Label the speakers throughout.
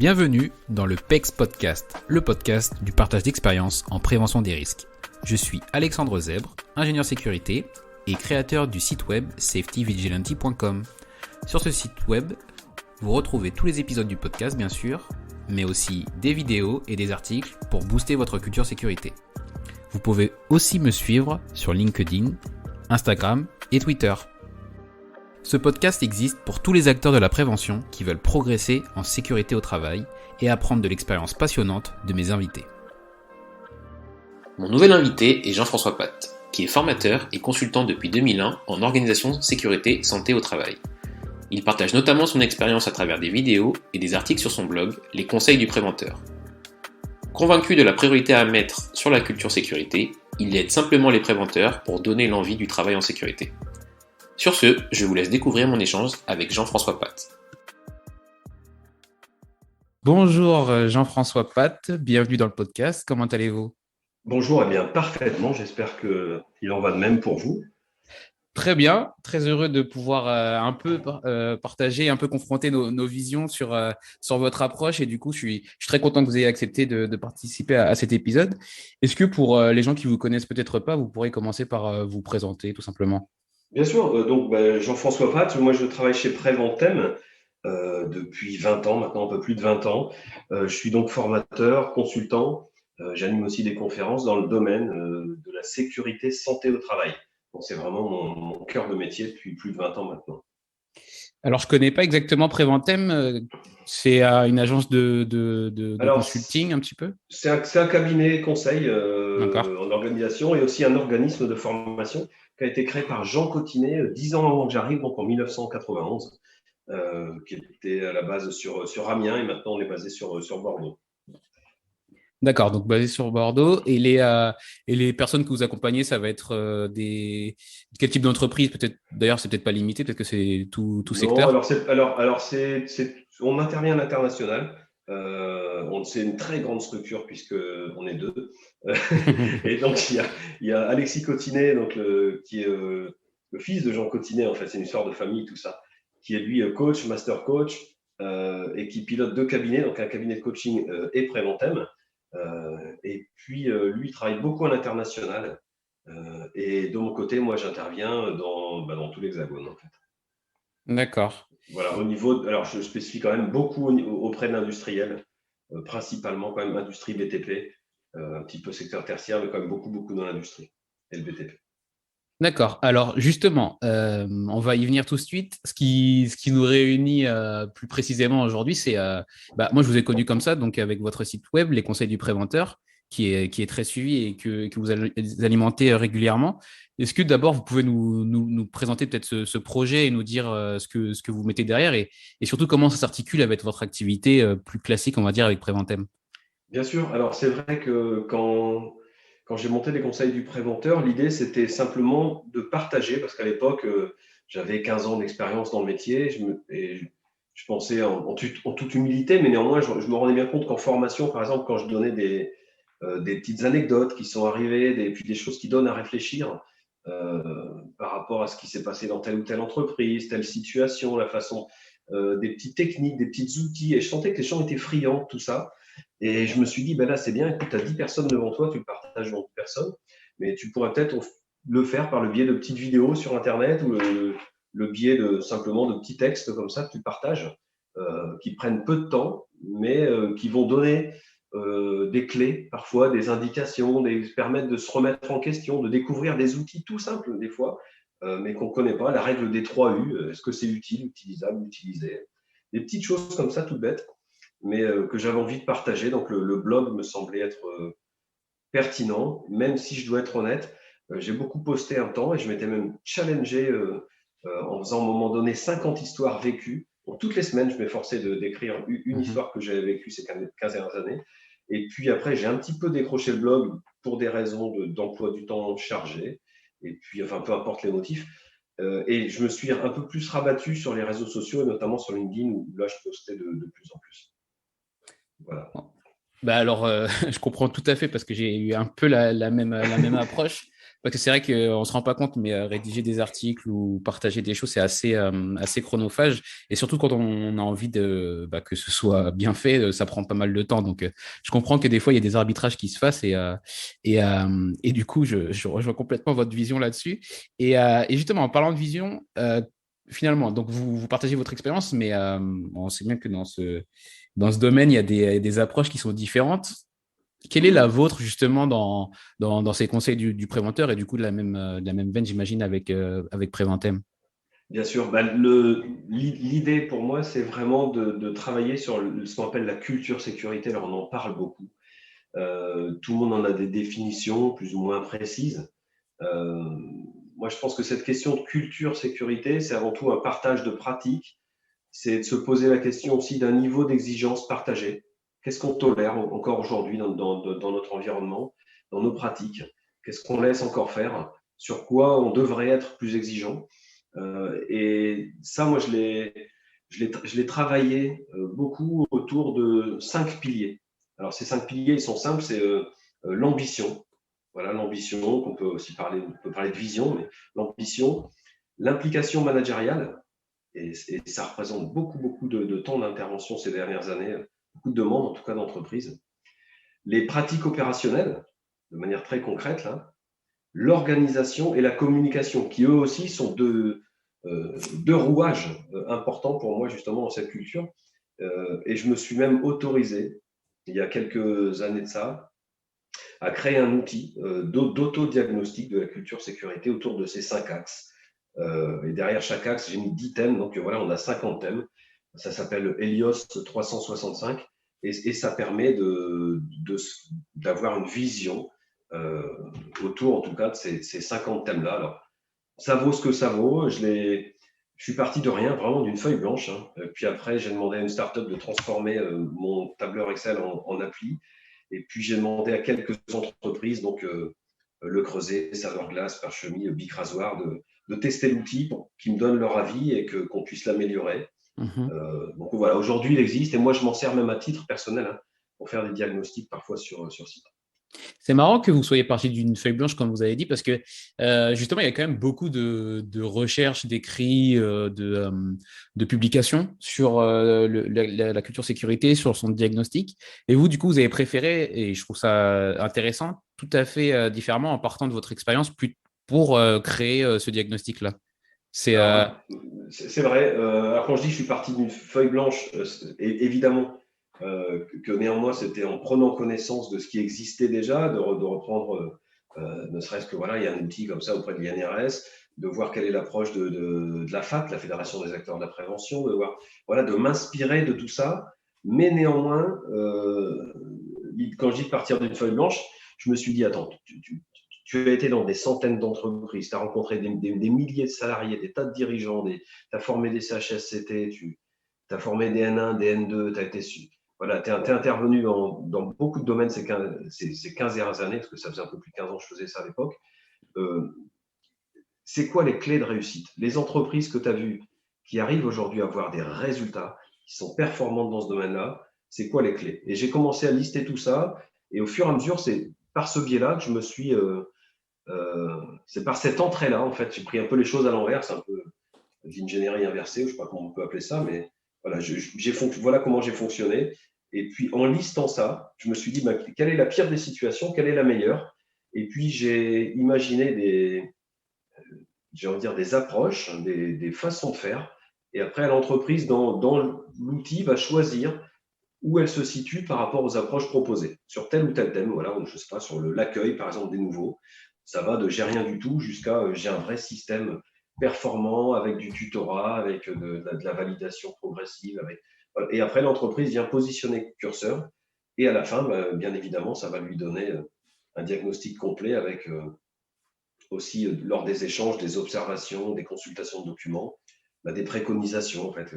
Speaker 1: Bienvenue dans le PEX Podcast, le podcast du partage d'expériences en prévention des risques. Je suis Alexandre Zèbre, ingénieur sécurité et créateur du site web safetyvigilante.com. Sur ce site web, vous retrouvez tous les épisodes du podcast bien sûr, mais aussi des vidéos et des articles pour booster votre culture sécurité. Vous pouvez aussi me suivre sur LinkedIn, Instagram et Twitter. Ce podcast existe pour tous les acteurs de la prévention qui veulent progresser en sécurité au travail et apprendre de l'expérience passionnante de mes invités. Mon nouvel invité est Jean-François Patte, qui est formateur et consultant depuis 2001 en organisation sécurité santé au travail. Il partage notamment son expérience à travers des vidéos et des articles sur son blog Les conseils du préventeur. Convaincu de la priorité à mettre sur la culture sécurité, il aide simplement les préventeurs pour donner l'envie du travail en sécurité. Sur ce, je vous laisse découvrir mon échange avec Jean-François Patte. Bonjour Jean-François Patte, bienvenue dans le podcast, comment allez-vous ?
Speaker 2: Bonjour, bien parfaitement, j'espère qu'il en va de même pour vous.
Speaker 1: Très bien, très heureux de pouvoir un peu partager, un peu confronter nos visions sur votre approche et du coup, je suis très content que vous ayez accepté de participer à cet épisode. Est-ce que pour les gens qui vous connaissent peut-être pas, vous pourrez commencer par vous présenter tout simplement ?
Speaker 2: Bien sûr, Jean-François Patte, moi je travaille chez Préventem depuis 20 ans, maintenant un peu plus de 20 ans. Je suis donc formateur, consultant, j'anime aussi des conférences dans le domaine de la sécurité santé au travail. Donc, c'est vraiment mon cœur de métier depuis plus de 20 ans maintenant.
Speaker 1: Alors, je ne connais pas exactement Préventem, c'est une agence de consulting un petit peu ?
Speaker 2: C'est un cabinet conseil en organisation et aussi un organisme de formation qui a été créé par Jean Cotinet 10 ans avant que j'arrive, donc en 1991, qui était à la base sur Amiens et maintenant on est basé sur Bordeaux.
Speaker 1: D'accord, donc basé sur Bordeaux. Et les personnes que vous accompagnez, ça va être quel type d'entreprise ? Peut-être, d'ailleurs, c'est peut-être pas limité, peut-être que c'est tout secteur.
Speaker 2: On intervient à l'international. C'est une très grande structure puisque on est deux. Et donc il y a Alexis Cotinet, donc qui est le fils de Jean Cotinet, en fait, c'est une histoire de famille, tout ça, qui est lui coach, master coach, et qui pilote deux cabinets, donc un cabinet de coaching et Préventem. Et puis lui il travaille beaucoup à l'international. Et de mon côté, moi j'interviens dans tout l'Hexagone, en fait.
Speaker 1: D'accord.
Speaker 2: Voilà, alors je spécifie quand même beaucoup auprès de l'industriel, principalement quand même industrie BTP, un petit peu secteur tertiaire, mais quand même beaucoup dans l'industrie et le BTP.
Speaker 1: D'accord. Alors justement, on va y venir tout de suite. Ce qui nous réunit plus précisément aujourd'hui, c'est moi je vous ai connu comme ça, donc avec votre site web, les conseils du préventeur, qui est très suivi et que vous alimentez régulièrement. Est-ce que d'abord vous pouvez nous présenter peut-être ce projet et nous dire ce que vous mettez derrière et surtout comment ça s'articule avec votre activité plus classique, on va dire, avec Préventem ?
Speaker 2: Bien sûr. Alors c'est vrai que quand j'ai monté les conseils du préventeur, l'idée c'était simplement de partager, parce qu'à l'époque j'avais 15 ans d'expérience dans le métier, je pensais en toute humilité, mais néanmoins je me rendais bien compte qu'en formation, par exemple, quand je donnais des petites anecdotes qui sont arrivées, puis des choses qui donnent à réfléchir par rapport à ce qui s'est passé dans telle ou telle entreprise, telle situation, la façon, des petites techniques, des petits outils, et je sentais que les gens étaient friands de tout ça. Et je me suis dit, là, c'est bien, écoute, tu as 10 personnes devant toi, tu le partages devant 10 personnes, mais tu pourrais peut-être le faire par le biais de petites vidéos sur Internet ou le biais simplement de petits textes comme ça que tu partages, qui prennent peu de temps, mais qui vont donner des clés, parfois des indications, permettre de se remettre en question, de découvrir des outils tout simples des fois, mais qu'on ne connaît pas. La règle des 3 U, est-ce que c'est utile, utilisable, utilisé ? Des petites choses comme ça, toutes bêtes, mais que j'avais envie de partager. Donc le blog me semblait être pertinent, même si je dois être honnête, j'ai beaucoup posté un temps et je m'étais même challengé en faisant à un moment donné 50 histoires vécues. Donc, toutes les semaines, je m'efforçais d'écrire une histoire que j'avais vécue ces 15 dernières années. Et puis après, j'ai un petit peu décroché le blog pour des raisons d'emploi du temps chargé. Et puis, enfin, peu importe les motifs. Et je me suis un peu plus rabattu sur les réseaux sociaux, et notamment sur LinkedIn, où là, je postais de plus en plus. Voilà.
Speaker 1: Alors, je comprends tout à fait parce que j'ai eu un peu la même approche. Parce que c'est vrai qu'on ne se rend pas compte, mais rédiger des articles ou partager des choses, c'est assez chronophage. Et surtout quand on a envie que ce soit bien fait, ça prend pas mal de temps. Donc, je comprends que des fois, il y a des arbitrages qui se fassent. Et du coup, je rejoins complètement votre vision là-dessus. Et justement, en parlant de vision, finalement, donc vous partagez votre expérience, mais on sait bien que dans ce domaine, il y a des approches qui sont différentes. Quelle est la vôtre justement dans ces conseils du préventeur et du coup de la même veine, j'imagine, avec Préventem?
Speaker 2: Bien sûr, l'idée pour moi, c'est vraiment de travailler sur ce qu'on appelle la culture sécurité. Alors, on en parle beaucoup. Tout le monde en a des définitions plus ou moins précises. Euh, Moi, je pense que cette question de culture sécurité, c'est avant tout un partage de pratiques. C'est de se poser la question aussi d'un niveau d'exigence partagé. Qu'est-ce qu'on tolère encore aujourd'hui dans notre environnement, dans nos pratiques? Qu'est-ce qu'on laisse encore faire? Sur quoi on devrait être plus exigeant? Et ça, moi, je l'ai travaillé beaucoup autour de 5 piliers. Alors, ces 5 piliers, ils sont simples, c'est l'ambition. Voilà, l'ambition, qu'on peut aussi parler, on peut parler de vision, mais l'ambition, l'implication managériale, et ça représente beaucoup, beaucoup de temps d'intervention ces dernières années, beaucoup de demandes, en tout cas d'entreprises. Les pratiques opérationnelles, de manière très concrète, là, l'organisation et la communication, qui eux aussi sont deux rouages importants pour moi, justement, dans cette culture. Et je me suis même autorisé, il y a quelques années de ça, à créer un outil d'autodiagnostic de la culture sécurité autour de ces 5 axes. Et derrière chaque axe, j'ai mis 10 thèmes. Donc voilà, on a 50 thèmes. Ça s'appelle Helios 365 et ça permet d'avoir une vision euh, autour, en tout cas, de ces 50 thèmes-là. Alors, ça vaut ce que ça vaut. Je suis parti de rien, vraiment d'une feuille blanche, hein. Puis après, j'ai demandé à une startup de transformer mon tableur Excel en appli. Et puis, j'ai demandé à quelques entreprises, donc Le Creuset, Savoir-Glace, Parchemi, Bic Rasoir, de tester l'outil pour qu'ils me donnent leur avis et qu'on puisse l'améliorer.
Speaker 1: Mhm.
Speaker 2: Donc voilà, aujourd'hui, il existe et moi, je m'en sers même à titre personnel, hein, pour faire des diagnostics parfois sur site.
Speaker 1: C'est marrant que vous soyez parti d'une feuille blanche, comme vous avez dit, parce que justement, il y a quand même beaucoup de recherches, d'écrits, de publications sur la culture sécurité, sur son diagnostic. Et vous, du coup, vous avez préféré, et je trouve ça intéressant, tout à fait différemment en partant de votre expérience pour créer ce diagnostic-là. C'est
Speaker 2: Alors, c'est vrai. Alors, quand je dis que je suis parti d'une feuille blanche, évidemment que néanmoins, c'était en prenant connaissance de ce qui existait déjà, de reprendre, ne serait-ce que voilà, il y a un outil comme ça auprès de l'INRS, de voir quelle est l'approche de la FAT, la Fédération des acteurs de la prévention, de voir, voilà, de m'inspirer de tout ça. Mais néanmoins, quand je dis de partir d'une feuille blanche, je me suis dit, attends, tu as été dans des centaines d'entreprises, tu as rencontré des milliers de salariés, des tas de dirigeants, tu as formé des CHSCT, tu as formé des N1, des N2, tu as été voilà, tu es intervenu dans beaucoup de domaines ces 15 dernières années, parce que ça faisait un peu plus de 15 ans que je faisais ça à l'époque. Euh, c'est quoi les clés de réussite? Les entreprises que tu as vues qui arrivent aujourd'hui à avoir des résultats, qui sont performantes dans ce domaine-là, c'est quoi les clés? Et j'ai commencé à lister tout ça, et au fur et à mesure, c'est par ce biais-là que je me suis c'est par cette entrée-là, en fait, j'ai pris un peu les choses à l'envers, c'est un peu l'ingénierie inversée, ou je ne sais pas comment on peut appeler ça, mais voilà, voilà comment j'ai fonctionné. Et puis, en listant ça, je me suis dit, quelle est la pire des situations, quelle est la meilleure? Et puis, j'ai imaginé j'ai envie de dire, des approches, des façons de faire. Et après, l'entreprise, dans l'outil, va choisir où elle se situe par rapport aux approches proposées sur tel ou tel thème. Voilà, je ne sais pas, sur l'accueil, par exemple, des nouveaux. Ça va de j'ai rien du tout jusqu'à j'ai un vrai système performant avec du tutorat, avec de la validation progressive. Et après, l'entreprise vient positionner le curseur. Et à la fin, bien évidemment, ça va lui donner un diagnostic complet avec aussi, lors des échanges, des observations, des consultations de documents, des préconisations, en fait.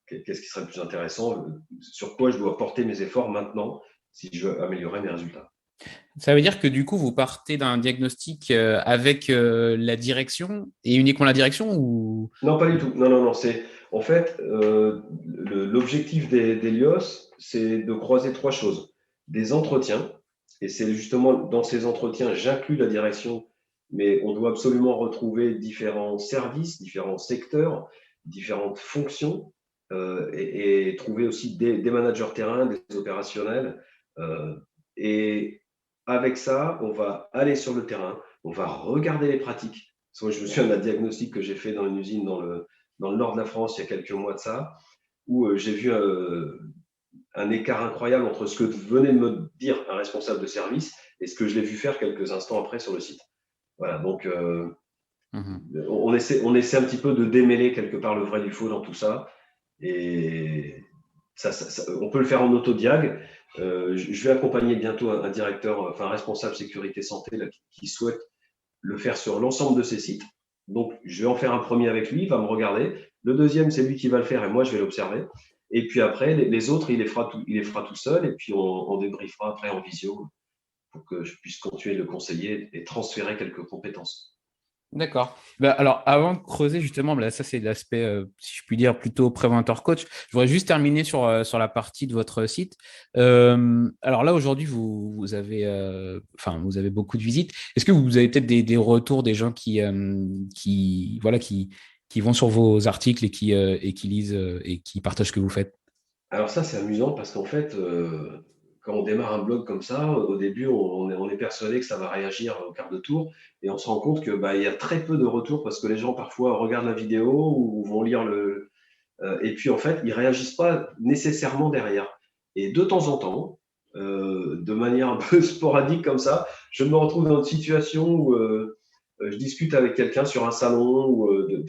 Speaker 2: Qu'est-ce qui serait le plus intéressant? Sur quoi je dois porter mes efforts maintenant si je veux améliorer mes résultats?
Speaker 1: Ça veut dire que du coup, vous partez d'un diagnostic avec la direction et uniquement la direction ou...
Speaker 2: Non, pas du tout. Non, non, non. En fait, l'objectif d'Elios, c'est de croiser trois choses. Des entretiens. Et c'est justement dans ces entretiens, j'inclus la direction, mais on doit absolument retrouver différents services, différents secteurs, différentes fonctions, et trouver aussi des managers terrain, des opérationnels. Et avec ça, on va aller sur le terrain, on va regarder les pratiques. Parce que moi, je me souviens d'un diagnostic que j'ai fait dans une usine dans le nord de la France il y a quelques mois de ça, où j'ai vu un écart incroyable entre ce que venait de me dire un responsable de service et ce que je l'ai vu faire quelques instants après sur le site. Voilà, donc on essaie un petit peu de démêler quelque part le vrai du faux dans tout ça. Et on peut le faire en autodiag. Je vais accompagner bientôt un directeur, enfin un responsable sécurité santé là, qui souhaite le faire sur l'ensemble de ses sites. Donc, je vais en faire un premier avec lui, il va me regarder. Le deuxième, c'est lui qui va le faire et moi, je vais l'observer. Et puis après, les autres, il les fera tout seul et puis on débriefera après en visio pour que je puisse continuer de le conseiller et transférer quelques compétences.
Speaker 1: D'accord. Bah, alors, avant de creuser, justement, là, ça, c'est l'aspect, si je puis dire, plutôt préventeur coach. Je voudrais juste terminer sur la partie de votre site. Alors là, aujourd'hui, vous avez, vous avez beaucoup de visites. Est-ce que vous avez peut-être des retours des gens voilà, qui vont sur vos articles et qui lisent et qui partagent ce que vous faites?
Speaker 2: Alors ça, c'est amusant parce qu'en fait, quand on démarre un blog comme ça, au début, on est persuadé que ça va réagir au quart de tour et on se rend compte que il y a très peu de retours parce que les gens parfois regardent la vidéo ou vont lire et puis en fait, ils réagissent pas nécessairement derrière. Et de temps en temps, de manière un peu sporadique comme ça, je me retrouve dans une situation où je discute avec quelqu'un sur un salon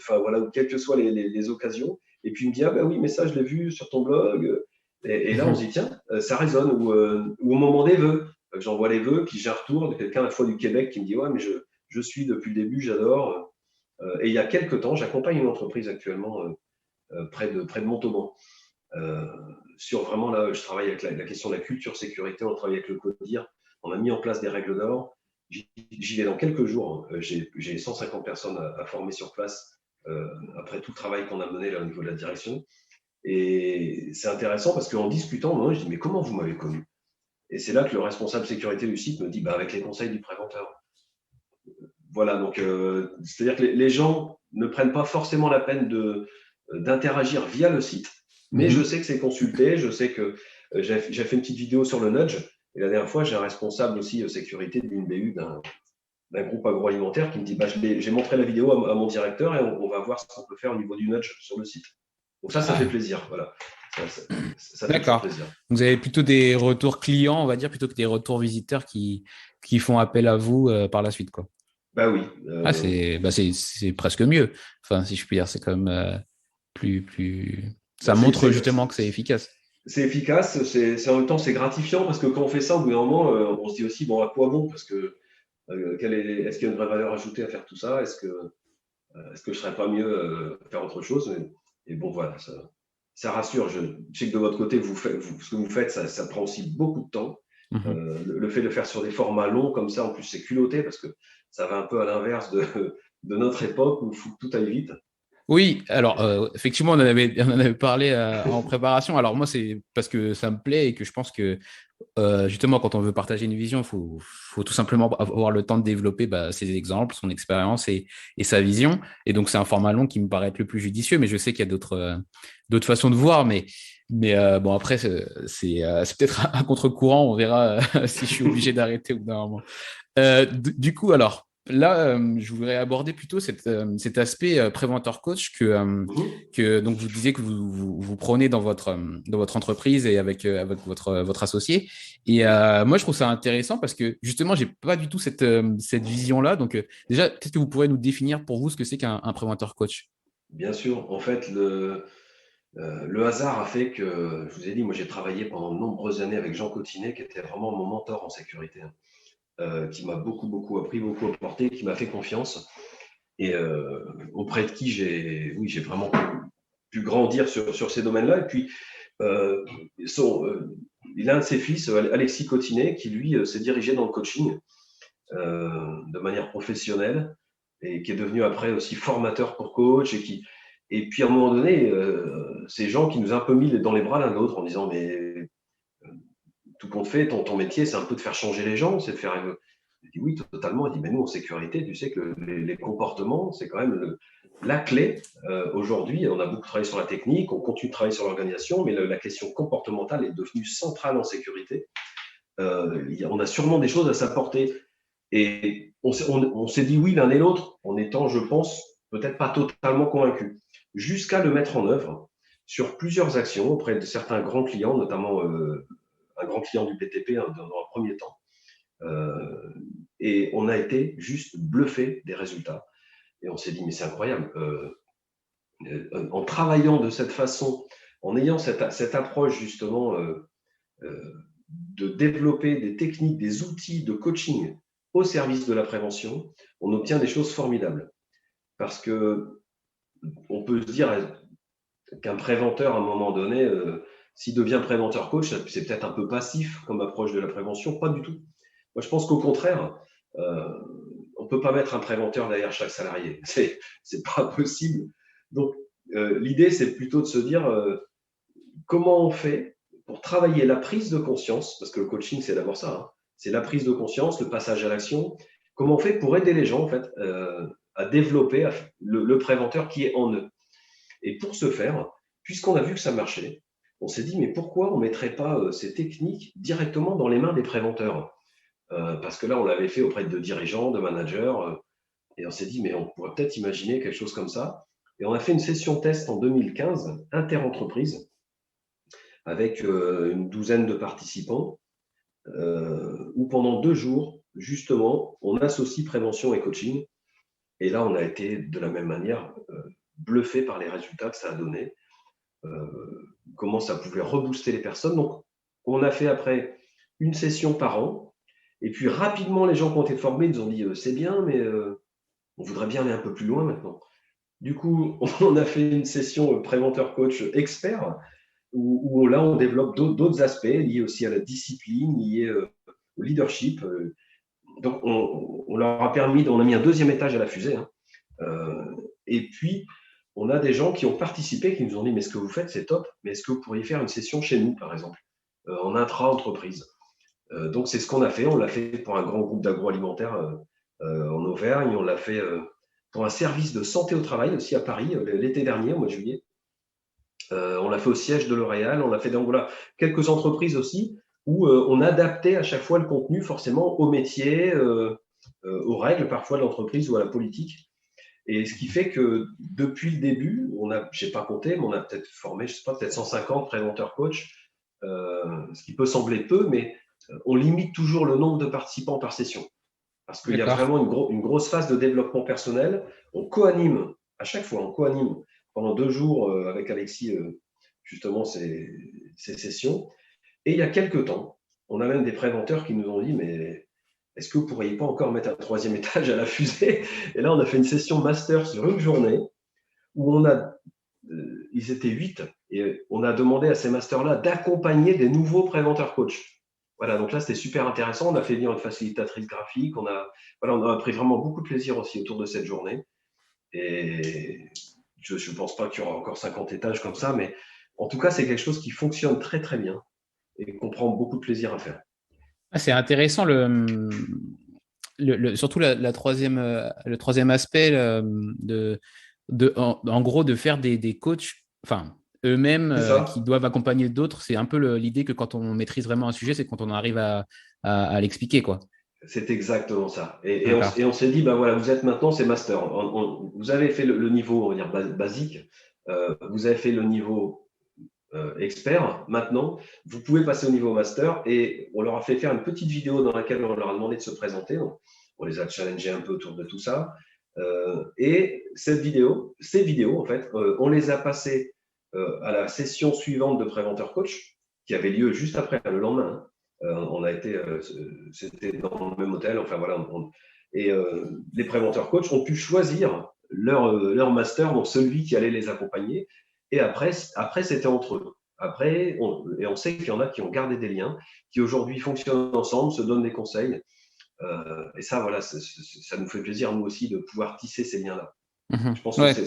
Speaker 2: voilà, ou quelles que soient les occasions, et puis il me dit ah ben oui mais ça je l'ai vu sur ton blog, et là on se dit tiens ça résonne, ou au moment des vœux, j'envoie les vœux, puis j'ai un retour de quelqu'un à la fois du Québec qui me dit ouais mais je suis depuis le début, j'adore. Et il y a quelques temps, j'accompagne une entreprise actuellement près de Montauban. Euh, Sur vraiment, là, je travaille avec la question de la culture sécurité, on travaille avec le CODIR, on a mis en place des règles d'or. J'y vais dans quelques jours. J'ai 150 personnes à former sur place après tout le travail qu'on a mené là, au niveau de la direction. Et c'est intéressant parce qu'en discutant, moi, je dis mais comment vous m'avez connu? Et c'est là que le responsable sécurité du site me dit bah, avec les conseils du préventeur. Voilà, donc c'est-à-dire que les gens ne prennent pas forcément la peine d'interagir via le site, mais je sais que c'est consulté, je sais que j'ai fait une petite vidéo sur le nudge, et la dernière fois, j'ai un responsable aussi sécurité d'une BU d'un groupe agroalimentaire qui me dit bah, j'ai montré la vidéo à mon directeur et on va voir ce qu'on peut faire au niveau du nudge sur le site. Donc ça fait plaisir, voilà. Ça fait toujours
Speaker 1: D'accord.
Speaker 2: plaisir.
Speaker 1: Vous avez plutôt des retours clients, on va dire, plutôt que des retours visiteurs qui font appel à vous par la suite, quoi.
Speaker 2: Bah oui.
Speaker 1: Ah, c'est presque mieux. Enfin, si je puis dire, c'est quand même plus. Ça montre justement que c'est efficace.
Speaker 2: C'est efficace, en même temps c'est gratifiant parce que quand on fait ça, au bout d'un moment, on se dit aussi bon à quoi bon, parce que est-ce qu'il y a une vraie valeur ajoutée à faire tout ça, est-ce que je serais pas mieux faire autre chose, et bon voilà, ça rassure. Je sais que de votre côté ce que vous faites, ça prend aussi beaucoup de temps. Le fait de le faire sur des formats longs comme ça, en plus c'est culotté parce que ça va un peu à l'inverse de notre époque où il faut que tout aille vite.
Speaker 1: Oui, alors effectivement, on en avait parlé en préparation. Alors moi, c'est parce que ça me plaît et que je pense que justement, quand on veut partager une vision, faut tout simplement avoir le temps de développer ses exemples, son expérience et sa vision. Et donc, c'est un format long qui me paraît être le plus judicieux, mais je sais qu'il y a d'autres façons de voir. Mais bon, après, c'est peut-être un contre-courant. On verra si je suis obligé d'arrêter au bout d'un moment. Du coup, alors, là, je voudrais aborder plutôt cet aspect préventeur coach que donc vous disiez que vous prenez dans votre entreprise et avec votre associé. Et moi, je trouve ça intéressant parce que justement, j'ai pas du tout cette vision-là. Donc, déjà, peut-être que vous pourrez nous définir pour vous ce que c'est qu'un préventeur coach.
Speaker 2: Bien sûr, en fait, le hasard a fait que, je vous ai dit, moi j'ai travaillé pendant de nombreuses années avec Jean Cotinet, qui était vraiment mon mentor en sécurité, hein, qui m'a beaucoup, beaucoup appris, beaucoup apporté, qui m'a fait confiance, et auprès de qui j'ai vraiment pu grandir sur ces domaines-là. Et puis, euh, il a un de ses fils, Alexis Cotinet, qui lui s'est dirigé dans le coaching de manière professionnelle et qui est devenu après aussi formateur pour coach, et puis à un moment donné, ces gens qui nous ont un peu mis dans les bras l'un de l'autre en disant mais tout compte fait, ton métier, c'est un peu de faire changer les gens, c'est de faire. Je dis oui, totalement. Il dit, mais nous, en sécurité, tu sais que les comportements, c'est quand même la clé. Aujourd'hui, on a beaucoup travaillé sur la technique, on continue de travailler sur l'organisation, mais la question comportementale est devenue centrale en sécurité. On a sûrement des choses à s'apporter. Et on s'est dit oui l'un et l'autre, en étant, je pense, peut-être pas totalement convaincus, jusqu'à le mettre en œuvre sur plusieurs actions auprès de certains grands clients, notamment un grand client du BTP dans un premier temps. Et on a été juste bluffé des résultats. Et on s'est dit, mais c'est incroyable. En travaillant de cette façon, en ayant cette approche justement de développer des techniques, des outils de coaching au service de la prévention, on obtient des choses formidables. Parce que on peut se dire qu'un préventeur, à un moment donné, s'il devient préventeur coach, c'est peut-être un peu passif comme approche de la prévention. Pas du tout. Moi, je pense qu'au contraire, on ne peut pas mettre un préventeur derrière chaque salarié. C'est pas possible. Donc, l'idée, c'est plutôt de se dire comment on fait pour travailler la prise de conscience, parce que le coaching, c'est d'abord ça, hein, c'est la prise de conscience, le passage à l'action. Comment on fait pour aider les gens, en fait, à développer le préventeur qui est en eux. Et pour ce faire, puisqu'on a vu que ça marchait, on s'est dit, mais pourquoi on ne mettrait pas ces techniques directement dans les mains des préventeurs parce que là, on l'avait fait auprès de dirigeants, de managers, et on s'est dit, mais on pourrait peut-être imaginer quelque chose comme ça. Et on a fait une session test en 2015, inter-entreprise, avec une douzaine de participants, où pendant 2 jours, justement, on associe prévention et coaching. Et là, on a été de la même manière bluffé par les résultats que ça a donné, comment ça pouvait rebooster les personnes. Donc, on a fait après une session par an. Et puis rapidement, les gens qui ont été formés nous ont dit c'est bien, mais on voudrait bien aller un peu plus loin maintenant. Du coup, on a fait une session préventeur coach expert où là, on développe d'autres aspects liés aussi à la discipline, liés au leadership. Donc, on leur a permis, on a mis un deuxième étage à la fusée. Hein. Et puis, on a des gens qui ont participé, qui nous ont dit mais ce que vous faites, c'est top, mais est-ce que vous pourriez faire une session chez nous, par exemple, en intra-entreprise. Donc, c'est ce qu'on a fait. On l'a fait pour un grand groupe d'agroalimentaire en Auvergne. On l'a fait pour un service de santé au travail aussi à Paris l'été dernier, au mois de juillet. On l'a fait au siège de L'Oréal. On l'a fait dans quelques entreprises aussi où on adaptait à chaque fois le contenu forcément au métier, aux règles parfois de l'entreprise ou à la politique. Et ce qui fait que depuis le début, je n'ai pas compté, mais on a peut-être formé, je sais pas, peut-être 150 préventeurs coachs, ce qui peut sembler peu, mais on limite toujours le nombre de participants par session. Parce qu'il y a vraiment une grosse phase de développement personnel. On co-anime, à chaque fois, on co-anime pendant 2 jours avec Alexis, justement, ces sessions. Et il y a quelques temps, on a même des préventeurs qui nous ont dit, mais est-ce que vous ne pourriez pas encore mettre un 3e étage à la fusée? Et là, on a fait une session master sur une journée où ils étaient 8 et on a demandé à ces masters-là d'accompagner des nouveaux préventeurs coachs. Voilà, donc là, c'était super intéressant. On a fait venir une facilitatrice graphique. On a pris vraiment beaucoup de plaisir aussi autour de cette journée. Et je ne pense pas qu'il y aura encore 50 étages comme ça, mais en tout cas, c'est quelque chose qui fonctionne très, très bien et qu'on prend beaucoup de plaisir à faire.
Speaker 1: C'est intéressant, surtout le troisième aspect en gros, de faire des coachs, enfin, eux-mêmes qui doivent accompagner d'autres. C'est un peu l'idée que quand on maîtrise vraiment un sujet, c'est quand on arrive à l'expliquer, quoi.
Speaker 2: C'est exactement ça. Et on s'est dit, ben voilà, vous êtes maintenant, c'est master. Vous avez fait le niveau, on va dire, basique. Vous avez fait le niveau expert. Maintenant, vous pouvez passer au niveau master. Et on leur a fait faire une petite vidéo dans laquelle on leur a demandé de se présenter. On les a challengés un peu autour de tout ça. Et ces vidéos, en fait, on les a passées à la session suivante de préventeur coach, qui avait lieu juste après, le lendemain. On a été, c'était dans le même hôtel, enfin voilà. Les préventeurs coachs ont pu choisir leur master, donc celui qui allait les accompagner. Et après c'était entre eux. Après, on sait qu'il y en a qui ont gardé des liens, qui aujourd'hui fonctionnent ensemble, se donnent des conseils. Et ça, voilà, ça nous fait plaisir, nous aussi, de pouvoir tisser ces liens-là. Je pense que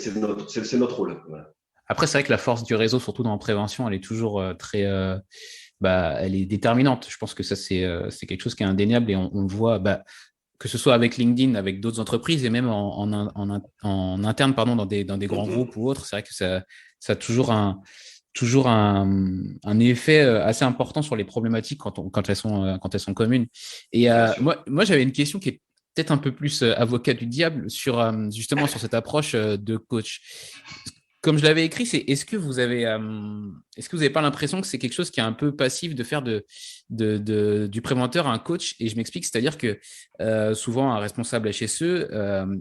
Speaker 2: c'est notre rôle. Voilà.
Speaker 1: Après, c'est vrai que la force du réseau, surtout dans la prévention, elle est toujours très elle est déterminante. Je pense que ça, c'est quelque chose qui est indéniable et on le voit, que ce soit avec LinkedIn, avec d'autres entreprises et même en interne pardon, dans des grands groupes ou autres. C'est vrai que ça a toujours un effet assez important sur les problématiques quand elles sont communes. Et
Speaker 2: Bien sûr.
Speaker 1: moi, j'avais une question qui est peut-être un peu plus avocat du diable sur justement sur cette approche de coach. Comme je l'avais écrit, c'est est-ce que vous avez pas l'impression que c'est quelque chose qui est un peu passif de faire du préventeur un coach? Et je m'explique, c'est-à-dire que souvent un responsable HSE,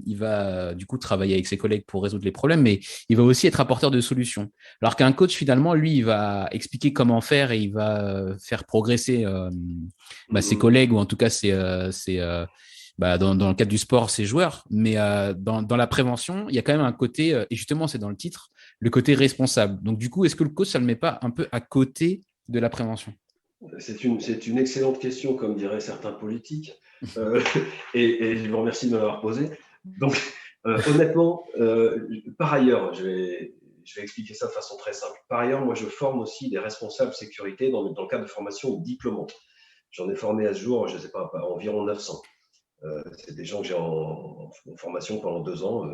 Speaker 1: il va du coup travailler avec ses collègues pour résoudre les problèmes, mais il va aussi être apporteur de solutions. Alors qu'un coach, finalement, lui, il va expliquer comment faire et il va faire progresser ses
Speaker 2: Mhm.
Speaker 1: collègues ou en tout cas dans le cadre du sport, ses joueurs. Mais dans la prévention, il y a quand même un côté, et justement, c'est dans le titre, le côté responsable. Donc, du coup, est-ce que le coach, ça ne le met pas un peu à côté de la prévention?
Speaker 2: C'est une excellente question, comme diraient certains politiques, euh, et je vous remercie de me l'avoir posée. Donc, honnêtement, par ailleurs, je vais expliquer ça de façon très simple. Par ailleurs, moi, je forme aussi des responsables sécurité dans le cadre de formation diplômante. J'en ai formé à ce jour, je ne sais pas, environ 900. C'est des gens que j'ai en formation pendant 2 ans.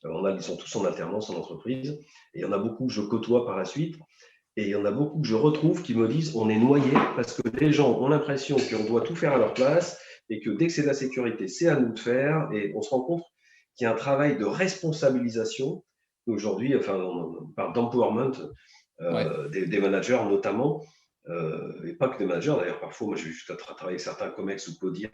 Speaker 2: Ils sont tous en alternance en entreprise. Et il y en a beaucoup que je côtoie par la suite. Et il y en a beaucoup que je retrouve qui me disent on est noyé parce que les gens ont l'impression qu'on doit tout faire à leur place et que dès que c'est de la sécurité, c'est à nous de faire. Et on se rend compte qu'il y a un travail de responsabilisation. Aujourd'hui, enfin, on parle d'empowerment
Speaker 1: Ouais.
Speaker 2: des managers notamment, et pas que des managers d'ailleurs. Parfois, moi, j'ai jusqu'à travailler avec certains COMEX ou CODIR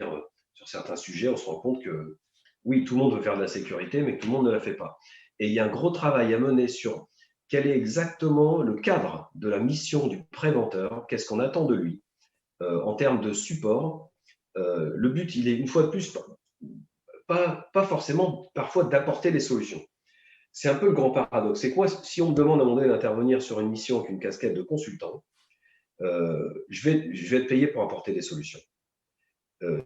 Speaker 2: sur certains sujets. On se rend compte que oui, tout le monde veut faire de la sécurité, mais que tout le monde ne la fait pas. Et il y a un gros travail à mener sur quel est exactement le cadre de la mission du préventeur, qu'est-ce qu'on attend de lui en termes de support. Le but, il est une fois de plus pas forcément parfois d'apporter des solutions. C'est un peu le grand paradoxe. C'est quoi si on me demande à un moment donné d'intervenir sur une mission avec une casquette de consultant, je vais être payé pour apporter des solutions.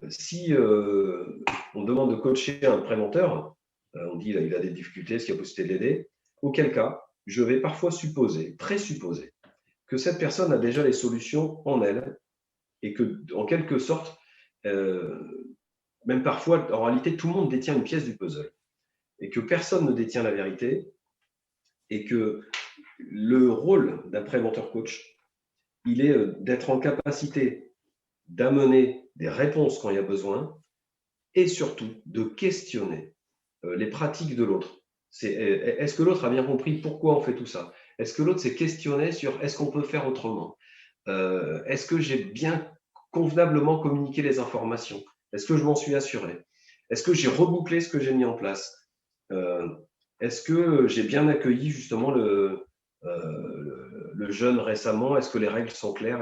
Speaker 2: Si on me demande de coacher un préventeur, on dit il a des difficultés, est-ce qu'il y a possibilité de l'aider? Auquel cas, je vais parfois présupposer que cette personne a déjà les solutions en elle et que, en quelque sorte, euh, même parfois, en réalité, tout le monde détient une pièce du puzzle et que personne ne détient la vérité et que le rôle d'un préventeur coach, il est d'être en capacité d'amener des réponses quand il y a besoin et surtout de questionner les pratiques de l'autre. Est-ce que l'autre a bien compris pourquoi on fait tout ça? Est-ce que l'autre s'est questionné sur est-ce qu'on peut faire autrement? Est-ce que j'ai bien convenablement communiqué les informations? Est-ce que je m'en suis assuré? Est-ce que j'ai rebouclé ce que j'ai mis en place? euh, Est-ce que j'ai bien accueilli justement le jeune récemment? Est-ce que les règles sont claires?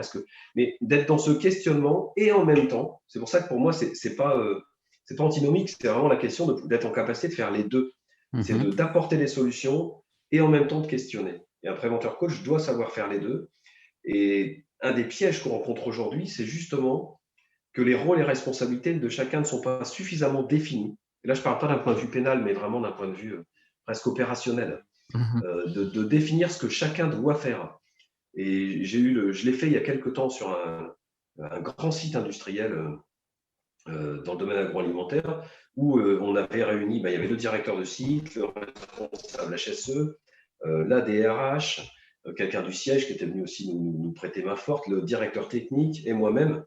Speaker 2: Mais d'être dans ce questionnement et en même temps, c'est pour ça que pour moi, c'est pas antinomique, c'est vraiment la question d'être en capacité de faire les deux. C'est
Speaker 1: Mhm.
Speaker 2: d'apporter des solutions et en même temps de questionner. Et un préventeur coach doit savoir faire les deux. Et un des pièges qu'on rencontre aujourd'hui, c'est justement que les rôles et responsabilités de chacun ne sont pas suffisamment définis. Et là, je ne parle pas d'un point de vue pénal, mais vraiment d'un point de vue presque opérationnel,
Speaker 1: Mhm.
Speaker 2: de définir ce que chacun doit faire. Et je l'ai fait il y a quelque temps sur un grand site industriel dans le domaine agroalimentaire où on avait réuni, il y avait le directeur de site, le responsable HSE, l'ADRH, quelqu'un du siège qui était venu aussi nous prêter main forte, le directeur technique et moi-même.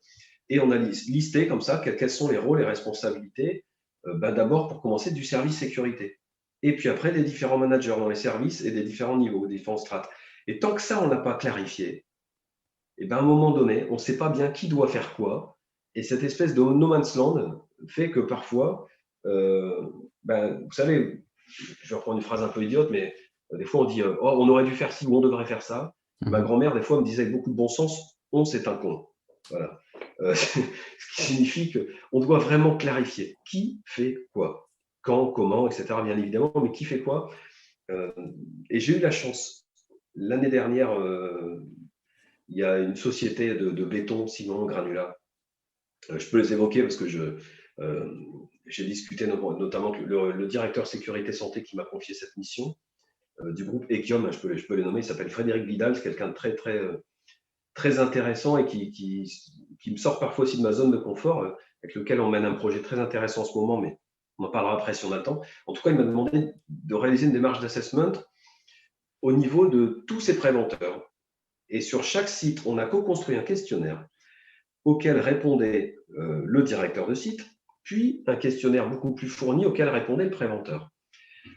Speaker 2: Et on a listé comme ça quels sont les rôles et responsabilités, d'abord pour commencer du service sécurité. Et puis après, des différents managers dans les services et des différents niveaux, des différents strates. Et tant que ça, on n'a pas clarifié, et à un moment donné, on ne sait pas bien qui doit faire quoi. Et cette espèce de no man's land fait que parfois, vous savez, je vais reprendre une phrase un peu idiote, mais des fois on dit oh, on aurait dû faire ci ou on devrait faire ça. Ma
Speaker 1: Mhm.
Speaker 2: grand-mère, des fois, me disait avec beaucoup de bon sens on, c'est un con. Voilà. Ce qui signifie qu'on doit vraiment clarifier qui fait quoi, quand, comment, etc. Bien évidemment, mais qui fait quoi. Euh, et j'ai eu la chance l'année dernière, il y a une société de béton, ciment, granulat. Je peux les évoquer parce que j'ai discuté notamment avec le directeur sécurité santé qui m'a confié cette mission du groupe Ekiom. Je peux les nommer. Il s'appelle Frédéric Vidal, c'est quelqu'un de très, très très intéressant et qui me sort parfois aussi de ma zone de confort, avec lequel on mène un projet très intéressant en ce moment, mais on en parlera après si on a le temps. En tout cas, il m'a demandé de réaliser une démarche d'assessment au niveau de tous ces préventeurs. Et sur chaque site, on a co-construit un questionnaire auquel répondait le directeur de site, puis un questionnaire beaucoup plus fourni auquel répondait le préventeur.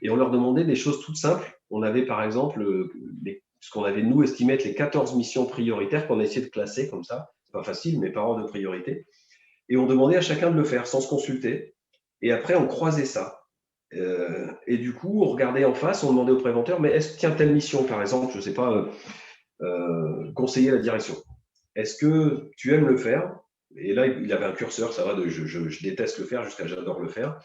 Speaker 2: Et on leur demandait des choses toutes simples. On avait par exemple ce qu'on avait nous estimé être les 14 missions prioritaires qu'on a essayé de classer comme ça. C'est pas facile, mais par ordre de priorité. Et on demandait à chacun de le faire sans se consulter. Et après, on croisait ça. Et du coup, on regardait en face, on demandait au préventeur, mais est-ce qu'il y a telle mission, par exemple, je ne sais pas, conseiller la direction. Est-ce que tu aimes le faire? Et là, il avait un curseur, ça va, je déteste le faire jusqu'à j'adore le faire.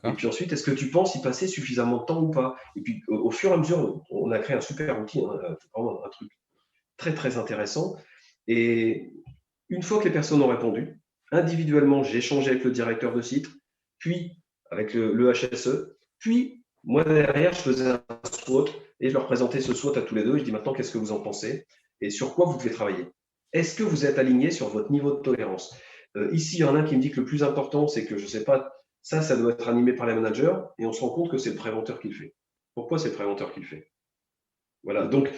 Speaker 2: Et puis ensuite, est-ce que tu penses y passer suffisamment de temps ou pas? Et puis, au fur et à mesure, on a créé un super outil, vraiment un truc très, très intéressant. Et une fois que les personnes ont répondu, individuellement, j'ai échangé avec le directeur de site, puis avec le HSE, puis moi, derrière, je faisais un SWOT et je leur présentais ce SWOT à tous les deux. Je dis maintenant, qu'est-ce que vous en pensez et sur quoi vous devez travailler? Est-ce que vous êtes aligné sur votre niveau de tolérance? Ici, il y en a un qui me dit que le plus important, c'est que, je ne sais pas, ça doit être animé par les managers et on se rend compte que c'est le préventeur qui le fait. Pourquoi c'est le préventeur qui le fait? Voilà, donc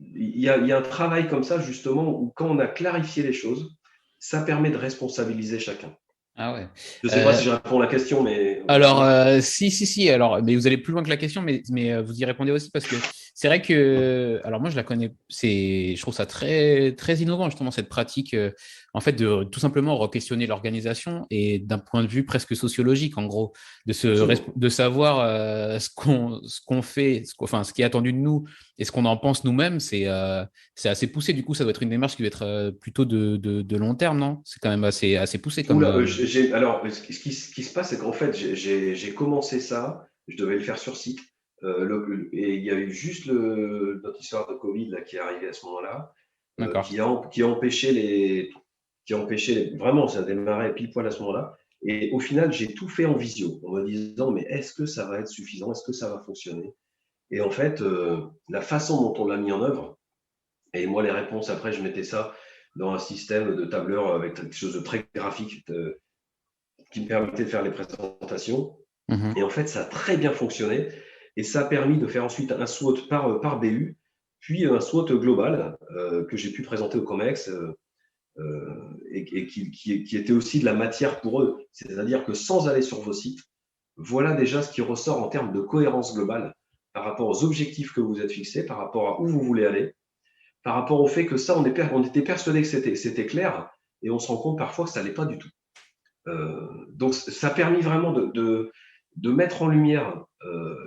Speaker 2: il y a un travail comme ça, justement, où quand on a clarifié les choses, ça permet de responsabiliser chacun.
Speaker 1: Ah ouais.
Speaker 2: Je ne sais pas si je réponds à la question, mais…
Speaker 1: Alors, si. Alors, mais vous allez plus loin que la question, mais vous y répondez aussi parce que c'est vrai que, alors moi, je la connais. Je trouve ça très, très innovant justement cette pratique, en fait, de tout simplement re-questionner l'organisation et d'un point de vue presque sociologique, en gros, de savoir ce qu'on fait, enfin, ce qui est attendu de nous et ce qu'on en pense nous-mêmes. C'est assez poussé. Du coup, ça doit être une démarche qui doit être plutôt de long terme, non? C'est quand même assez poussé comme.
Speaker 2: Alors, ce qui se passe, c'est qu'en fait, j'ai commencé ça, je devais le faire sur site, et il y a eu juste notre histoire de Covid là, qui est arrivée à ce moment-là,
Speaker 1: D'accord.
Speaker 2: qui a empêché vraiment, ça a démarré pile poil à ce moment-là. Et au final, j'ai tout fait en visio, en me disant, mais est-ce que ça va être suffisant? Est-ce que ça va fonctionner? Et en fait, la façon dont on l'a mis en œuvre, et moi, les réponses, après, je mettais ça dans un système de tableur avec quelque chose de très graphique qui me permettait de faire les présentations.
Speaker 1: Mhm.
Speaker 2: Et en fait, ça a très bien fonctionné. Et ça a permis de faire ensuite un SWOT par BU, puis un SWOT global que j'ai pu présenter au COMEX et qui était aussi de la matière pour eux. C'est-à-dire que sans aller sur vos sites, voilà déjà ce qui ressort en termes de cohérence globale par rapport aux objectifs que vous êtes fixés, par rapport à où vous voulez aller, par rapport au fait que ça, on était persuadé que c'était clair et on se rend compte parfois que ça n'allait pas du tout. Donc, ça a permis vraiment de mettre en lumière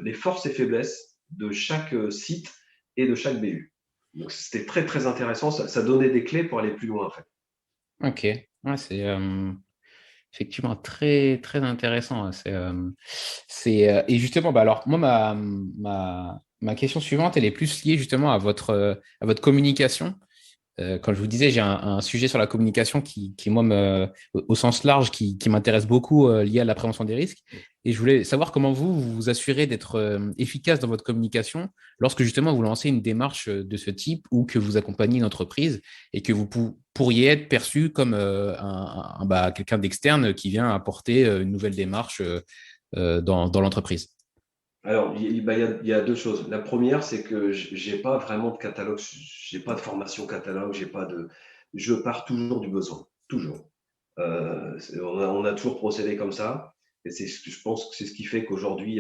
Speaker 2: les forces et faiblesses de chaque site et de chaque BU. Donc, c'était très, très intéressant. Ça donnait des clés pour aller plus loin, en fait.
Speaker 1: Ok. Ouais, c'est effectivement très, très intéressant. Et justement, bah alors, moi, ma question suivante, elle est plus liée justement à votre communication. Comme je vous disais, j'ai un sujet sur la communication qui moi, au sens large, qui m'intéresse beaucoup, lié à la prévention des risques. Et je voulais savoir comment vous vous assurez d'être efficace dans votre communication lorsque justement vous lancez une démarche de ce type ou que vous accompagnez une entreprise et que vous pourriez être perçu comme quelqu'un d'externe qui vient apporter une nouvelle démarche dans l'entreprise.
Speaker 2: Alors, il y a deux choses. La première, c'est que j'ai pas vraiment de catalogue, j'ai pas de formation catalogue, je pars toujours du besoin, toujours. On a toujours procédé comme ça, et je pense que c'est ce qui fait qu'aujourd'hui,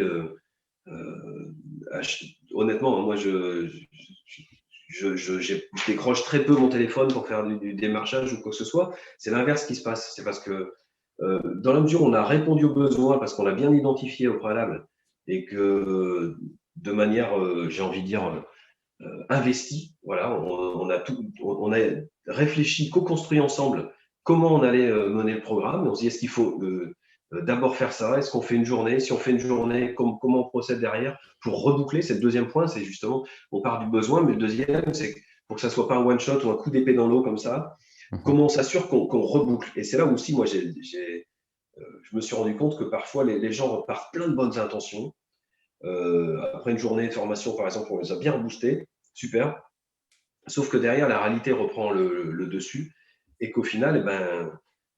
Speaker 2: honnêtement, moi, je décroche très peu mon téléphone pour faire du démarchage ou quoi que ce soit. C'est l'inverse qui se passe. C'est parce que dans la mesure où on a répondu aux besoins, parce qu'on l'a bien identifié au préalable, et que de manière, j'ai envie de dire, investie, voilà, on a réfléchi, co-construit ensemble comment on allait mener le programme. On se dit, est-ce qu'il faut d'abord faire ça? Est-ce qu'on fait une journée? Si on fait une journée, comment on procède derrière pour reboucler? C'est le deuxième point, c'est justement, on part du besoin, mais le deuxième, c'est pour que ça soit pas un one-shot ou un coup d'épée dans l'eau comme ça,
Speaker 1: Mhm.
Speaker 2: comment on s'assure qu'on reboucle? Et c'est là où aussi, moi, je me suis rendu compte que parfois, les gens repartent plein de bonnes intentions. Après une journée de formation, par exemple, on les a bien reboostés, super. Sauf que derrière, la réalité reprend le dessus et qu'au final,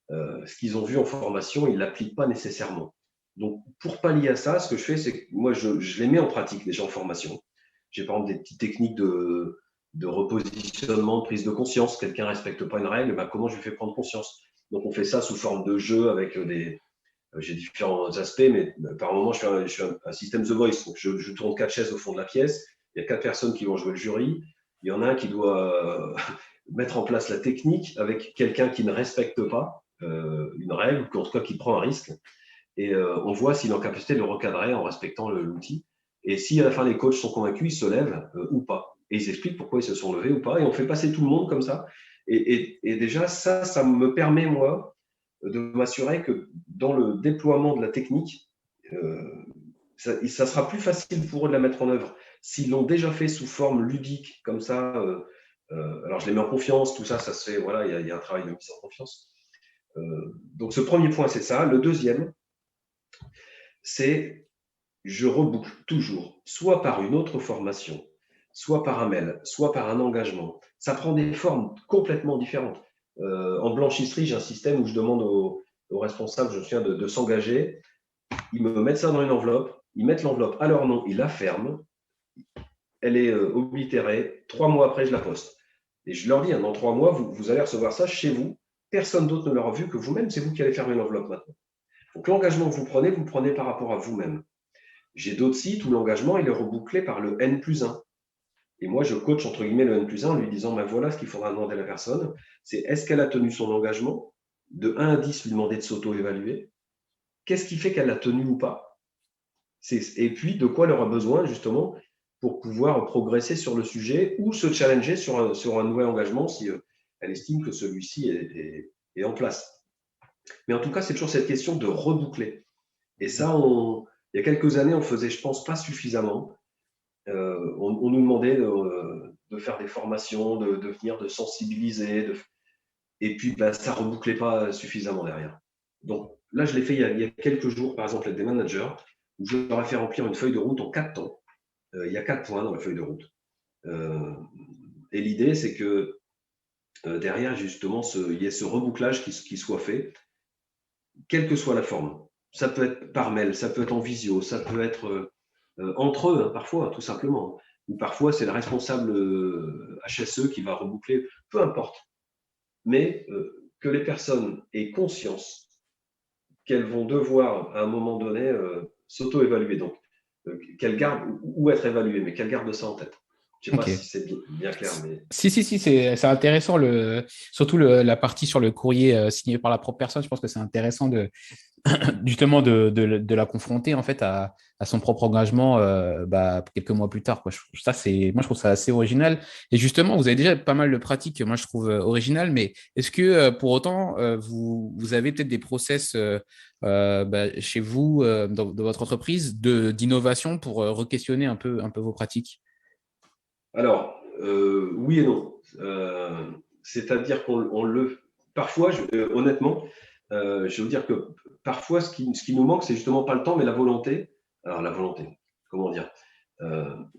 Speaker 2: ce qu'ils ont vu en formation, ils ne l'appliquent pas nécessairement. Donc, pour pallier à ça, ce que je fais, c'est que moi, je les mets en pratique déjà en formation. J'ai par exemple des petites techniques de repositionnement, de prise de conscience. Quelqu'un ne respecte pas une règle, comment je lui fais prendre conscience? Donc, on fait ça sous forme de jeu avec j'ai différents aspects, mais par moment, je suis un système The Voice. Donc, je tourne 4 chaises au fond de la pièce. Il y a 4 personnes qui vont jouer le jury. Il y en a un qui doit mettre en place la technique avec quelqu'un qui ne respecte pas une règle, ou en tout cas qui prend un risque. Et on voit s'il est en capacité de le recadrer en respectant l'outil. Et si à la fin les coachs sont convaincus, ils se lèvent ou pas. Et ils expliquent pourquoi ils se sont levés ou pas. Et on fait passer tout le monde comme ça. Et déjà, ça me permet, moi, de m'assurer que dans le déploiement de la technique, ça sera plus facile pour eux de la mettre en œuvre. S'ils l'ont déjà fait sous forme ludique, comme ça, alors je les mets en confiance, tout ça, ça se fait, voilà, il y a un travail de mise en confiance. Donc ce premier point, c'est ça. Le deuxième, c'est je reboucle toujours, soit par une autre formation, soit par un mail, soit par un engagement. Ça prend des formes complètement différentes. En blanchisserie, j'ai un système où je demande aux responsables, je me souviens, de s'engager. Ils me mettent ça dans une enveloppe, ils mettent l'enveloppe à leur nom, ils la ferment, elle est oblitérée. 3 mois après, je la poste. Et je leur dis, dans 3 mois, vous allez recevoir ça chez vous. Personne d'autre ne l'aura vu que vous-même. C'est vous qui allez fermer l'enveloppe maintenant. Donc l'engagement que vous le prenez par rapport à vous-même. J'ai d'autres sites où l'engagement il est rebouclé par le N+1. Et moi, je coach entre guillemets le N+1 en lui disant, voilà ce qu'il faudra demander à la personne. C'est est-ce qu'elle a tenu son engagement? De 1 à 10, lui demander de s'auto-évaluer. Qu'est-ce qui fait qu'elle l'a tenu ou pas? Et puis, de quoi elle aura besoin justement pour pouvoir progresser sur le sujet ou se challenger sur un nouvel engagement si elle estime que celui-ci est en place. Mais en tout cas, c'est toujours cette question de reboucler. Et ça, il y a quelques années, on faisait, je pense, pas suffisamment. On nous demandait de faire des formations, de venir, de sensibiliser. Et puis, ça ne rebouclait pas suffisamment derrière. Donc là, je l'ai fait il y a quelques jours, par exemple, avec des managers, où je leur ai fait remplir une feuille de route en 4 temps. Il y a 4 points dans la feuille de route. Et l'idée, c'est que derrière, justement, il y ait ce rebouclage qui soit fait, quelle que soit la forme. Ça peut être par mail, ça peut être en visio, ça peut être entre eux, parfois, tout simplement. Ou parfois, c'est le responsable HSE qui va reboucler, peu importe. Mais que les personnes aient conscience qu'elles vont devoir, à un moment donné, s'auto-évaluer. Donc, qu'elles gardent, ou être évaluées, mais qu'elles gardent ça en tête. Je ne sais pas si c'est bien clair. Mais...
Speaker 1: Si, c'est intéressant, surtout la partie sur le courrier signé par la propre personne. Je pense que c'est intéressant justement de la confronter en fait à son propre engagement quelques mois plus tard, quoi. Moi, je trouve ça assez original. Et justement, vous avez déjà pas mal de pratiques que moi, je trouve originales, mais est-ce que pour autant, vous avez peut-être des process chez vous, dans votre entreprise, d'innovation pour re-questionner un peu vos pratiques?
Speaker 2: Alors, oui et non. C'est-à-dire parfois, honnêtement, je vais vous dire que parfois, ce qui nous manque, c'est justement pas le temps, mais la volonté. Alors, la volonté, comment dire?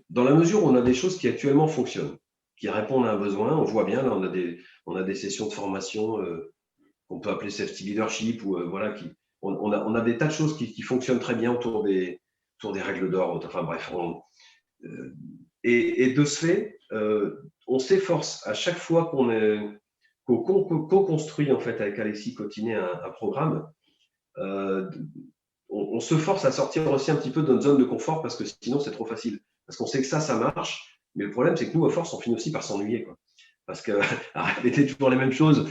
Speaker 2: Dans la mesure où on a des choses qui actuellement fonctionnent, qui répondent à un besoin, on voit bien, là, on a des sessions de formation qu'on peut appeler safety leadership, ou voilà, on a des tas de choses qui fonctionnent très bien autour des règles d'or. Enfin bref, et de ce fait, on s'efforce à chaque fois qu'on co-construit en fait avec Alexis Cotinet un programme, on se force à sortir aussi un petit peu de notre zone de confort parce que sinon c'est trop facile. Parce qu'on sait que ça marche, mais le problème c'est que nous, à force, on finit aussi par s'ennuyer, quoi. Parce que à répéter toujours les mêmes choses,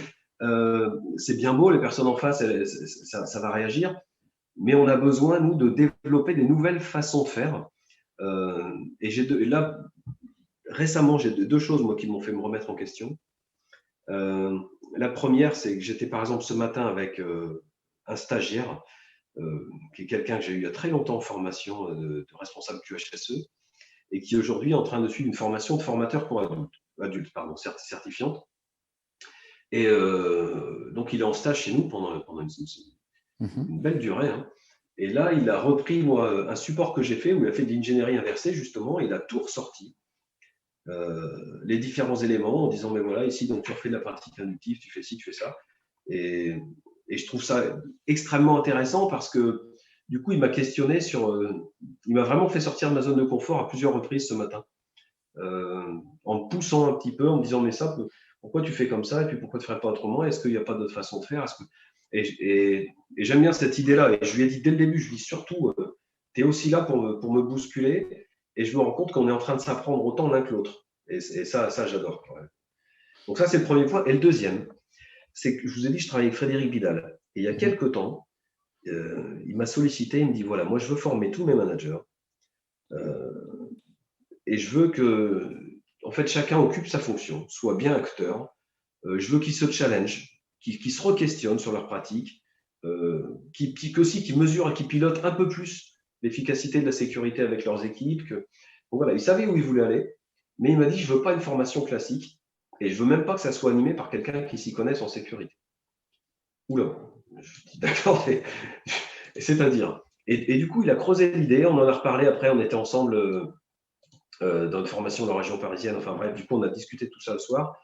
Speaker 2: c'est bien beau, les personnes en face, ça va réagir, mais on a besoin, nous, de développer des nouvelles façons de faire. Et là, récemment, j'ai 2 choses, moi, qui m'ont fait me remettre en question. La première, c'est que j'étais, par exemple, ce matin avec un stagiaire, qui est quelqu'un que j'ai eu il y a très longtemps en formation de responsable QHSE, et qui aujourd'hui est en train de suivre une formation de formateur pour adultes, certifiante. Et donc, il est en stage chez nous pendant une belle durée. Hein. Et là, il a repris, moi, un support que j'ai fait où il a fait de l'ingénierie inversée, justement, et il a tout ressorti. les différents éléments en disant, mais voilà, ici, donc tu refais de la pratique inductive, tu fais ci, tu fais ça. Et, et je trouve ça extrêmement intéressant parce que du coup, il m'a questionné il m'a vraiment fait sortir de ma zone de confort à plusieurs reprises ce matin, en me poussant un petit peu, en me disant, mais ça, pourquoi tu fais comme ça et puis pourquoi tu ne ferais pas autrement? Est-ce qu'il n'y a pas d'autre façon de faire? Et j'aime bien cette idée-là. Et je lui ai dit dès le début, je lui ai dit surtout, tu es aussi là pour me bousculer. Et je me rends compte qu'on est en train de s'apprendre autant l'un que l'autre. Et ça j'adore. Ouais. Donc ça, c'est le premier point. Et le deuxième, c'est que je vous ai dit, je travaille avec Frédéric Vidal. Et il y a quelques temps, il m'a sollicité, il me dit, voilà, moi, je veux former tous mes managers. Et je veux que, en fait, chacun occupe sa fonction, soit bien acteur. Je veux qu'ils se challenge, qu'ils se re-questionnent sur leur pratique, aussi qu'ils mesurent et qu'ils pilotent un peu plus l'efficacité de la sécurité avec leurs équipes. Donc voilà, il savait où il voulait aller, mais il m'a dit, je ne veux pas une formation classique et je ne veux même pas que ça soit animé par quelqu'un qui s'y connaisse en sécurité. Oula, je dis d'accord, c'est-à-dire. Et du coup, il a creusé l'idée, on en a reparlé après, on était ensemble dans une formation dans la région parisienne, enfin bref, du coup, on a discuté de tout ça le soir.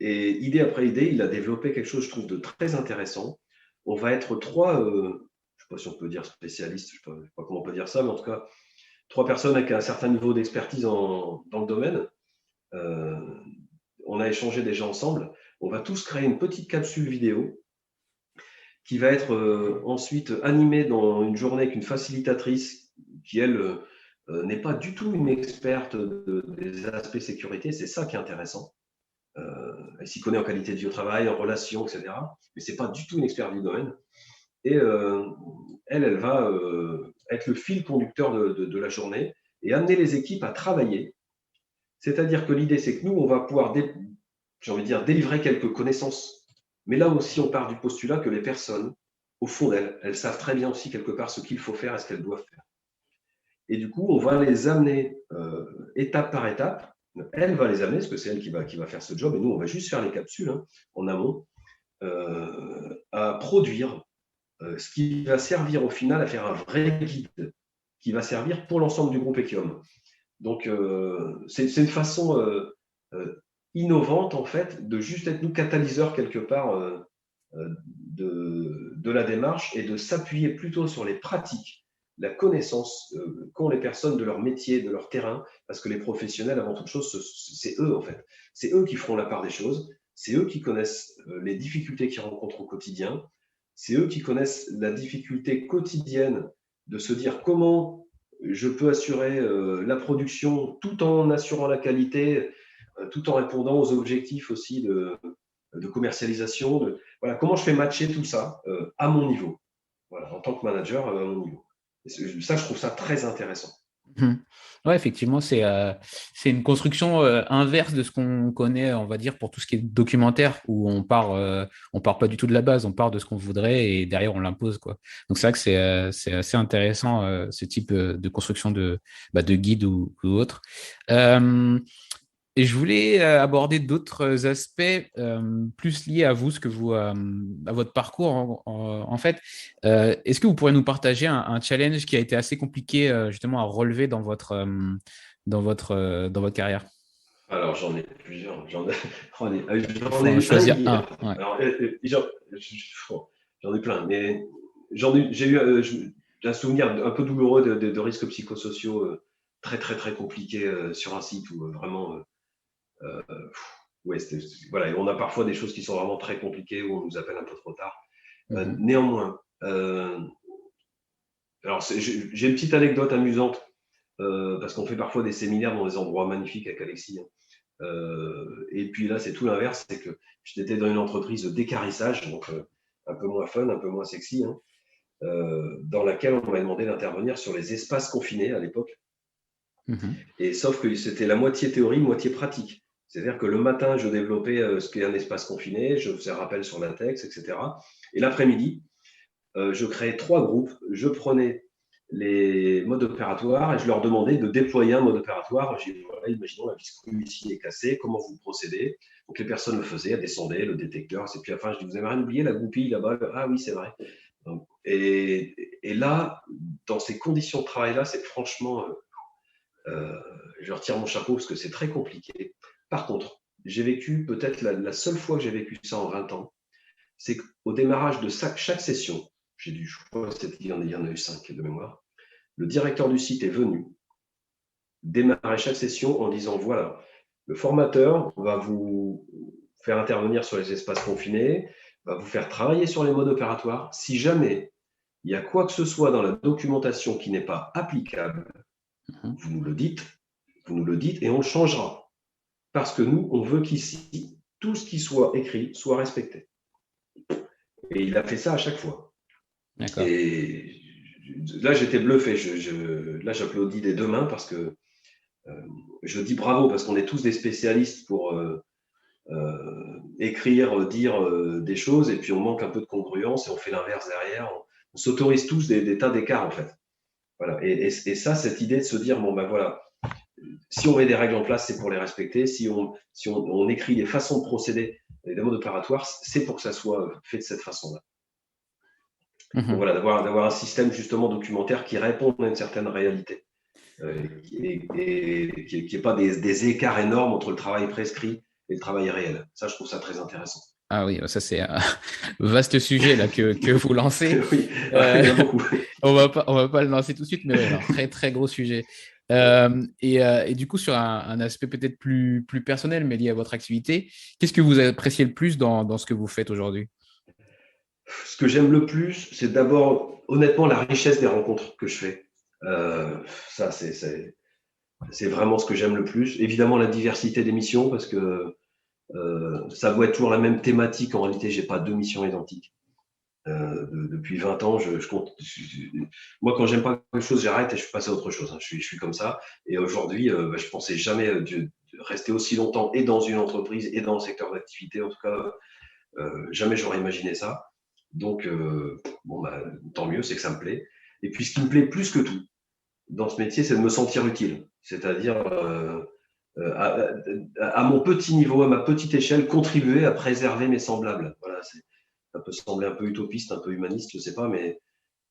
Speaker 2: Et idée après idée, il a développé quelque chose, je trouve, de très intéressant. On va être trois, je ne sais pas si on peut dire spécialistes, je ne sais pas comment on peut dire ça, mais en tout cas, trois personnes avec un certain niveau d'expertise dans le domaine. On a échangé déjà ensemble. On va tous créer une petite capsule vidéo qui va être ensuite animée dans une journée avec une facilitatrice qui, elle, n'est pas du tout une experte des aspects sécurité. C'est ça qui est intéressant. Elle s'y connaît en qualité de vie au travail, en relations, etc. Mais ce n'est pas du tout une experte du domaine. Et elle va être le fil conducteur de la journée et amener les équipes à travailler. C'est-à-dire que l'idée, c'est que nous, on va pouvoir, j'ai envie de dire, délivrer quelques connaissances. Mais là aussi, on part du postulat que les personnes, au fond d'elles, elles savent très bien aussi quelque part ce qu'il faut faire et ce qu'elles doivent faire. Et du coup, on va les amener étape par étape. Elle va les amener, parce que c'est elle qui va faire ce job, et nous, on va juste faire les capsules en amont, à produire ce qui va servir au final à faire un vrai guide qui va servir pour l'ensemble du groupe Equiom. Donc, c'est une façon innovante, en fait, de juste être nous catalyseurs quelque part de la démarche et de s'appuyer plutôt sur les pratiques, la connaissance qu'ont les personnes de leur métier, de leur terrain, parce que les professionnels, avant toute chose, c'est eux, en fait. C'est eux qui feront la part des choses, c'est eux qui connaissent les difficultés qu'ils rencontrent au quotidien, c'est eux qui connaissent la difficulté quotidienne de se dire comment je peux assurer la production tout en assurant la qualité, tout en répondant aux objectifs aussi de commercialisation. Voilà, comment je fais matcher tout ça à mon niveau, voilà, en tant que manager à mon niveau. Et ça, je trouve ça très intéressant.
Speaker 1: Ouais, effectivement, c'est une construction inverse de ce qu'on connaît, on va dire, pour tout ce qui est documentaire, où on part pas du tout de la base, on part de ce qu'on voudrait et derrière on l'impose, quoi. Donc c'est vrai que c'est assez intéressant ce type de construction de guide ou autre. Et je voulais aborder d'autres aspects plus liés à vous, à votre parcours en fait. Est-ce que vous pourriez nous partager un challenge qui a été assez compliqué justement à relever dans votre carrière?
Speaker 2: Alors, j'en ai plusieurs. J'en
Speaker 1: Il
Speaker 2: j'en
Speaker 1: faut
Speaker 2: ai
Speaker 1: en
Speaker 2: eu un
Speaker 1: choisir
Speaker 2: qui.
Speaker 1: un. Ouais.
Speaker 2: Alors, j'en ai plein, mais j'ai eu un souvenir un peu douloureux de risques psychosociaux très, très, très compliqués sur un site où vraiment. Ouais, voilà, et on a parfois des choses qui sont vraiment très compliquées où on nous appelle un peu trop tard. Néanmoins, alors j'ai une petite anecdote amusante parce qu'on fait parfois des séminaires dans des endroits magnifiques avec Alexis. Et puis là, c'est tout l'inverse, c'est que j'étais dans une entreprise de décarissage, donc un peu moins fun, un peu moins sexy, dans laquelle on m'a demandé d'intervenir sur les espaces confinés à l'époque. Et sauf que c'était la moitié théorie, moitié pratique. C'est-à-dire que le matin, je développais ce qu'est un espace confiné, je faisais rappel sur la texte, etc. Et l'après-midi, je créais 3 groupes, je prenais les modes opératoires et je leur demandais de déployer un mode opératoire. J'ai dit, voilà, imaginons la vis coulue ici est cassée, comment vous procédez? Donc les personnes le faisaient, elles descendaient, le détecteur, et puis à la fin, je dis, vous avez rien oublié, la goupille là-bas? Ah oui, c'est vrai. Et là, dans ces conditions de travail-là, c'est franchement je retire mon chapeau parce que c'est très compliqué. Par contre, j'ai vécu peut-être la seule fois que j'ai vécu ça en 20 ans, c'est qu'au démarrage de chaque session, je crois qu'il y en a eu 5 de mémoire, le directeur du site est venu démarrer chaque session en disant, voilà, le formateur va vous faire intervenir sur les espaces confinés, va vous faire travailler sur les modes opératoires. Si jamais il y a quoi que ce soit dans la documentation qui n'est pas applicable, vous nous le dites et on le changera. Parce que nous, on veut qu'ici, tout ce qui soit écrit soit respecté. Et il a fait ça à chaque fois.
Speaker 1: D'accord.
Speaker 2: Et là, j'étais bluffé. Là, j'applaudis des deux mains parce que je dis bravo parce qu'on est tous des spécialistes pour écrire, dire des choses et puis on manque un peu de congruence et on fait l'inverse derrière. On s'autorise tous des tas d'écarts en fait. Voilà. Et ça, cette idée de se dire, bon ben voilà, si on met des règles en place, c'est pour les respecter. Si on écrit des façons de procéder, des modes opératoires, c'est pour que ça soit fait de cette façon-là. Donc voilà, d'avoir un système justement documentaire qui réponde à une certaine réalité. Et qui n'est pas des écarts énormes entre le travail prescrit et le travail réel. Ça, je trouve ça très intéressant.
Speaker 1: Ah oui, ça c'est un vaste sujet là que vous lancez.
Speaker 2: Oui, il y en a beaucoup.
Speaker 1: On va pas le lancer tout de suite, mais ouais, un très très gros sujet. Et du coup, sur un aspect peut-être plus personnel, mais lié à votre activité, qu'est-ce que vous appréciez le plus dans ce que vous faites aujourd'hui?
Speaker 2: Ce que j'aime le plus, c'est d'abord, honnêtement, la richesse des rencontres que je fais. Ça, c'est vraiment ce que j'aime le plus. Évidemment, la diversité des missions, parce que ça doit être toujours la même thématique. En réalité, j'ai pas deux missions identiques. Depuis 20 ans, je compte. Moi, quand j'aime pas quelque chose, j'arrête et je suis passé à autre chose. Je suis comme ça. Et aujourd'hui, je pensais jamais de rester aussi longtemps et dans une entreprise et dans le secteur d'activité. En tout cas, jamais j'aurais imaginé ça. Donc, bon, tant mieux, c'est que ça me plaît. Et puis, ce qui me plaît plus que tout dans ce métier, c'est de me sentir utile. C'est-à-dire, à mon petit niveau, à ma petite échelle, contribuer à préserver mes semblables. Voilà, ça peut sembler un peu utopiste, un peu humaniste, je ne sais pas, mais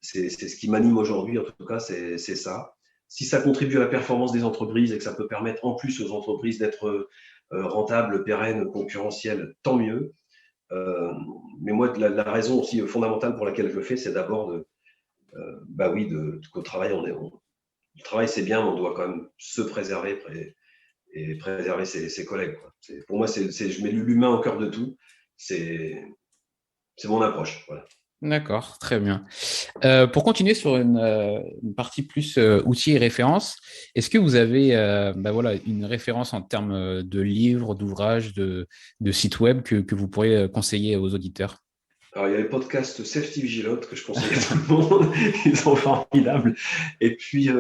Speaker 2: c'est ce qui m'anime aujourd'hui, en tout cas, c'est ça. Si ça contribue à la performance des entreprises et que ça peut permettre en plus aux entreprises d'être rentables, pérennes, concurrentielles, tant mieux. Mais moi, la raison aussi fondamentale pour laquelle je le fais, c'est d'abord qu'au travail, le travail c'est bien, mais on doit quand même se préserver et préserver ses collègues. Quoi. Pour moi, je mets l'humain au cœur de tout. C'est mon approche. Voilà.
Speaker 1: D'accord, très bien. Pour continuer sur une partie plus outils et références, est-ce que vous avez une référence en termes de livres, d'ouvrages, de sites web que vous pourriez conseiller aux auditeurs?
Speaker 2: Alors, il y a les podcasts Safety Vigilante que je conseille à tout le monde. Ils sont formidables. Et puis,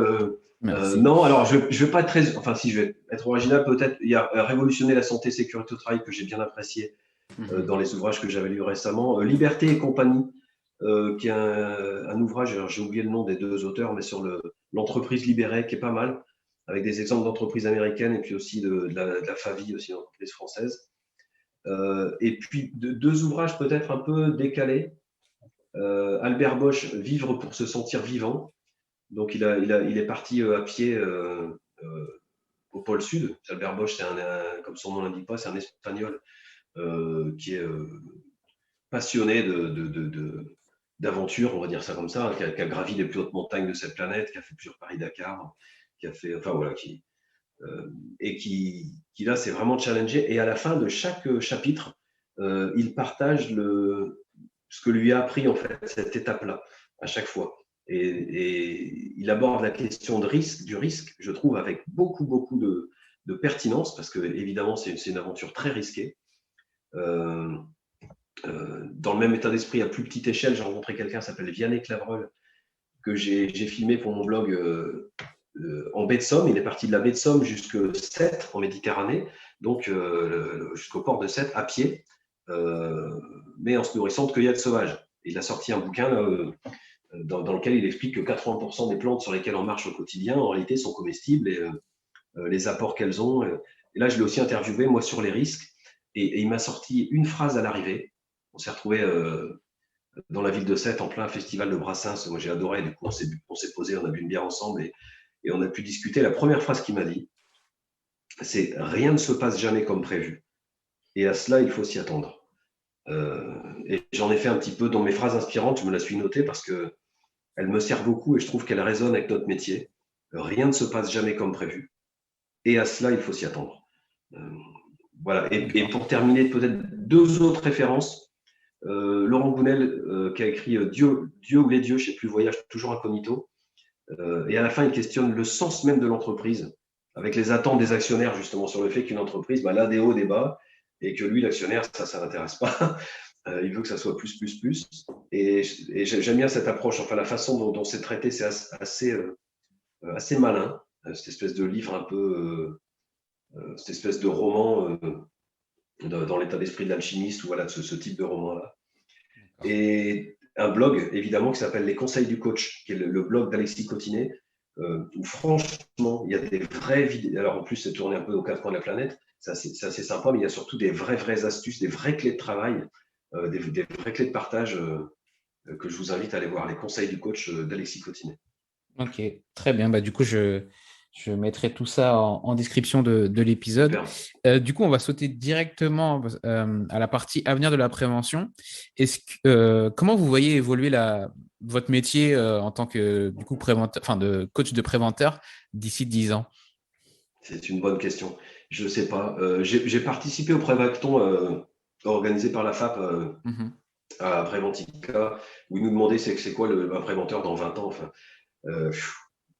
Speaker 2: non, alors je vais pas être très. Enfin, si je vais être original, peut-être. Il y a Révolutionner la santé sécurité au travail que j'ai bien apprécié dans les ouvrages que j'avais lus récemment. Liberté et compagnie, qui est un ouvrage, alors j'ai oublié le nom des deux auteurs, mais sur l'entreprise libérée, qui est pas mal, avec des exemples d'entreprises américaines et puis aussi de la FAVI, aussi d'entreprises françaises. Et puis deux ouvrages peut-être un peu décalés. Albert Bosch, Vivre pour se sentir vivant. Donc il est parti à pied au pôle Sud. Albert Bosch, comme son nom l'indique pas, c'est un Espagnol qui est passionné d'aventure, on va dire ça comme ça, qui a gravi les plus hautes montagnes de cette planète, qui a fait plusieurs Paris-Dakar, qui a fait, enfin voilà, et qui là s'est vraiment challengé. Et à la fin de chaque chapitre, il partage ce que lui a appris en fait cette étape-là à chaque fois. Et il aborde la question du risque, je trouve, avec beaucoup de pertinence, parce que évidemment c'est une aventure très risquée. Dans le même état d'esprit, à plus petite échelle, j'ai rencontré quelqu'un qui s'appelle Vianney Clavreul, que j'ai filmé pour mon blog en baie de Somme. Il est parti de la baie de Somme jusqu'à Sète, en Méditerranée, donc jusqu'au port de Sète, à pied, mais en se nourrissant de cueillettes sauvages. Il a sorti un bouquin dans lequel il explique que 80% des plantes sur lesquelles on marche au quotidien, en réalité, sont comestibles et les apports qu'elles ont. Et là, je l'ai aussi interviewé, moi, sur les risques, et il m'a sorti une phrase à l'arrivée. On s'est retrouvé dans la ville de Sète, en plein festival de Brassens. Moi, j'ai adoré. Du coup, on s'est posé, on a bu une bière ensemble. Et et on a pu discuter. La première phrase qu'il m'a dit, c'est « Rien ne se passe jamais comme prévu. Et à cela, il faut s'y attendre. » Et j'en ai fait un petit peu dans mes phrases inspirantes, je me la suis notée parce qu'elle me sert beaucoup et je trouve qu'elle résonne avec notre métier. Rien ne se passe jamais comme prévu. Et à cela, il faut s'y attendre. Voilà. Et pour terminer, peut-être 2 autres références. Laurent Gounel, qui a écrit Dieu ou les dieux, je ne sais plus, Voyage toujours incognito. Et à la fin, il questionne le sens même de l'entreprise, avec les attentes des actionnaires, justement, sur le fait qu'une entreprise, elle a des hauts, des bas, et que lui, l'actionnaire, ça ne l'intéresse pas. Il veut que ça soit plus. Et j'aime bien cette approche, enfin, la façon dont c'est traité, c'est assez malin, cette espèce de livre un peu, cette espèce de roman dans l'état d'esprit de l'alchimiste, ou voilà, de ce type de roman-là. Et un blog, évidemment, qui s'appelle Les Conseils du Coach, qui est le blog d'Alexis Cotinet, où franchement, il y a des vraies vidéos. Alors en plus, c'est tourné un peu aux 4 coins de la planète, c'est assez sympa, mais il y a surtout des vraies astuces, des vraies clés de travail, des vraies clés de partage que je vous invite à aller voir. Les Conseils du Coach d'Alexis Cotinet.
Speaker 1: Ok, très bien. Du coup, je mettrai tout ça en description de l'épisode. Du coup, on va sauter directement à la partie avenir de la prévention. Comment vous voyez évoluer votre métier en tant que de coach de préventeur d'ici 10 ans?
Speaker 2: C'est une bonne question. Je ne sais pas. J'ai participé au Prévacton organisé par la FAP à Préventica, où ils nous demandaient c'est quoi un préventeur dans 20 ans. Enfin,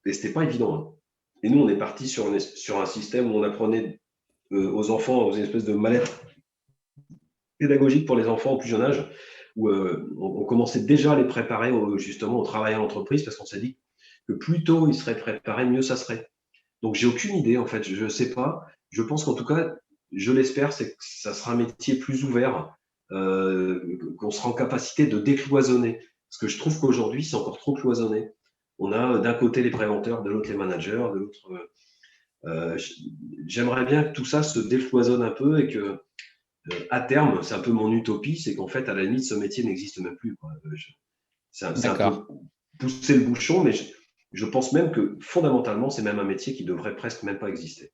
Speaker 2: et c'était pas évident. Hein. Et nous, on est parti sur un système où on apprenait aux enfants, aux espèces de mallettes pédagogiques pour les enfants au plus jeune âge, où on commençait déjà à les préparer justement au travail à l'entreprise, parce qu'on s'est dit que plus tôt ils seraient préparés, mieux ça serait. Donc, j'ai aucune idée, en fait. Je ne sais pas. Je pense qu'en tout cas, je l'espère, c'est que ça sera un métier plus ouvert, qu'on sera en capacité de décloisonner. Parce que je trouve qu'aujourd'hui, c'est encore trop cloisonné. On a d'un côté les préventeurs, de l'autre les managers, de l'autre. J'aimerais bien que tout ça se décloisonne un peu et que, à terme, c'est un peu mon utopie, c'est qu'en fait, à la limite, ce métier n'existe même plus. Quoi. C'est un peu pousser le bouchon, mais je pense même que fondamentalement, c'est même un métier qui devrait presque même pas exister.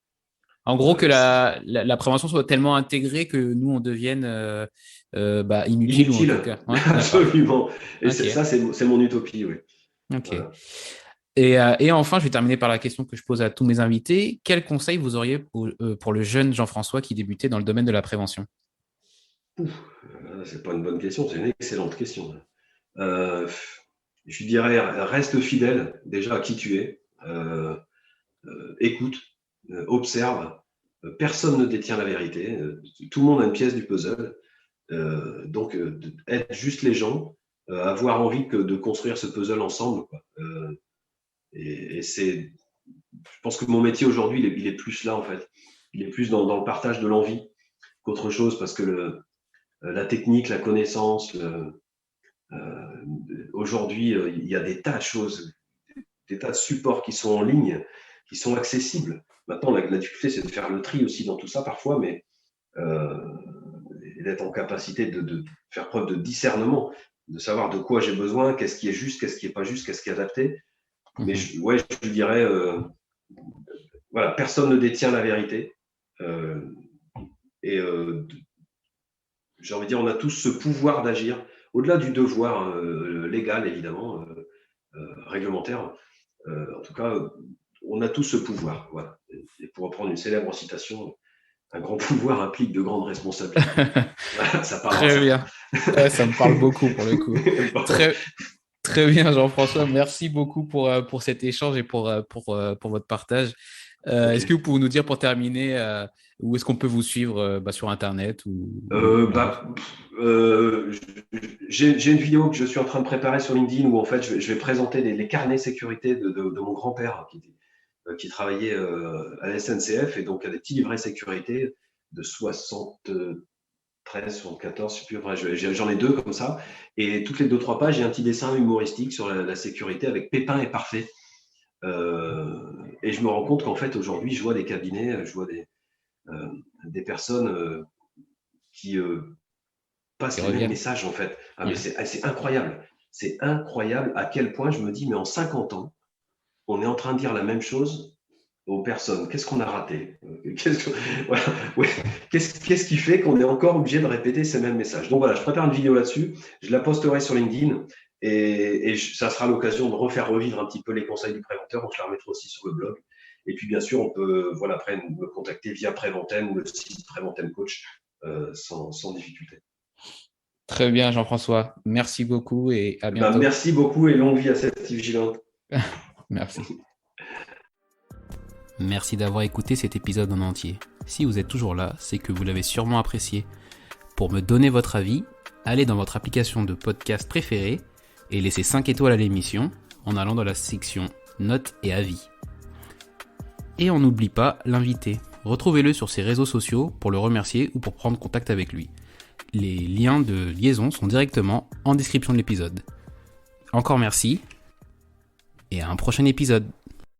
Speaker 1: En gros, que la prévention soit tellement intégrée que nous, on devienne inutile ou en tout cas.
Speaker 2: Ouais, absolument. Et
Speaker 1: okay.
Speaker 2: Ça, c'est mon utopie, oui.
Speaker 1: Ok. Voilà. Et enfin, je vais terminer par la question que je pose à tous mes invités. Quel conseil vous auriez pour le jeune Jean-François qui débutait dans le domaine de la prévention?
Speaker 2: C'est pas une bonne question, c'est une excellente question. Je dirais, reste fidèle déjà à qui tu es. Écoute, observe. Personne ne détient la vérité. Tout le monde a une pièce du puzzle. Donc, aide juste les gens, avoir envie de construire ce puzzle ensemble. Quoi. Et je pense que mon métier aujourd'hui, il est plus là en fait. Il est plus dans le partage de l'envie qu'autre chose, parce que la technique, la connaissance, aujourd'hui, il y a des tas de choses, des tas de supports qui sont en ligne, qui sont accessibles. Maintenant, la difficulté, c'est de faire le tri aussi dans tout ça parfois, mais d'être en capacité de faire preuve de discernement, de savoir de quoi j'ai besoin, qu'est-ce qui est juste, qu'est-ce qui n'est pas juste, qu'est-ce qui est adapté. Mais je dirais, voilà, personne ne détient la vérité. J'ai envie de dire, on a tous ce pouvoir d'agir, au-delà du devoir légal, évidemment, réglementaire. En tout cas, on a tous ce pouvoir. Voilà. Et pour reprendre une célèbre citation, un grand pouvoir implique de grandes responsabilités. Voilà, ça parle.
Speaker 1: Très bien. Ouais, ça me parle beaucoup pour le coup. Bon. Très bien, Jean-François. Merci beaucoup pour cet échange et pour votre partage. Okay. Est-ce que vous pouvez nous dire pour terminer où est-ce qu'on peut vous suivre sur Internet
Speaker 2: j'ai une vidéo que je suis en train de préparer sur LinkedIn où en fait je vais présenter les carnets sécurité de mon grand-père qui travaillait à la SNCF, et donc à des petits livrets sécurité de 73, 74, je sais plus, j'en ai 2 comme ça, et toutes les 2-3 pages, il y a un petit dessin humoristique sur la sécurité avec Pépin est parfait. Et je me rends compte qu'en fait aujourd'hui je vois des cabinets, je vois des personnes qui passent les mêmes messages en fait. Mais c'est incroyable. C'est incroyable à quel point je me dis, mais en 50 ans, on est en train de dire la même chose aux personnes. Qu'est-ce qu'on a raté? Voilà, ouais. Qu'est-ce qui fait qu'on est encore obligé de répéter ces mêmes messages? Donc voilà, je prépare une vidéo là-dessus, je la posterai sur LinkedIn et ça sera l'occasion de refaire revivre un petit peu les conseils du préventeur, donc je la remettrai aussi sur le blog. Et puis bien sûr, on peut après me contacter via Préventaine ou le site Préventaine Coach sans difficulté.
Speaker 1: Très bien, Jean-François. Merci beaucoup et à bientôt.
Speaker 2: Merci beaucoup et longue vie à Safety Vigilante.
Speaker 1: Merci. Merci d'avoir écouté cet épisode en entier. Si vous êtes toujours là, c'est que vous l'avez sûrement apprécié. Pour me donner votre avis, allez dans votre application de podcast préférée et laissez 5 étoiles à l'émission en allant dans la section notes et avis. Et on n'oublie pas l'invité. Retrouvez-le sur ses réseaux sociaux pour le remercier ou pour prendre contact avec lui. Les liens de liaison sont directement en description de l'épisode. Encore merci et à un prochain épisode.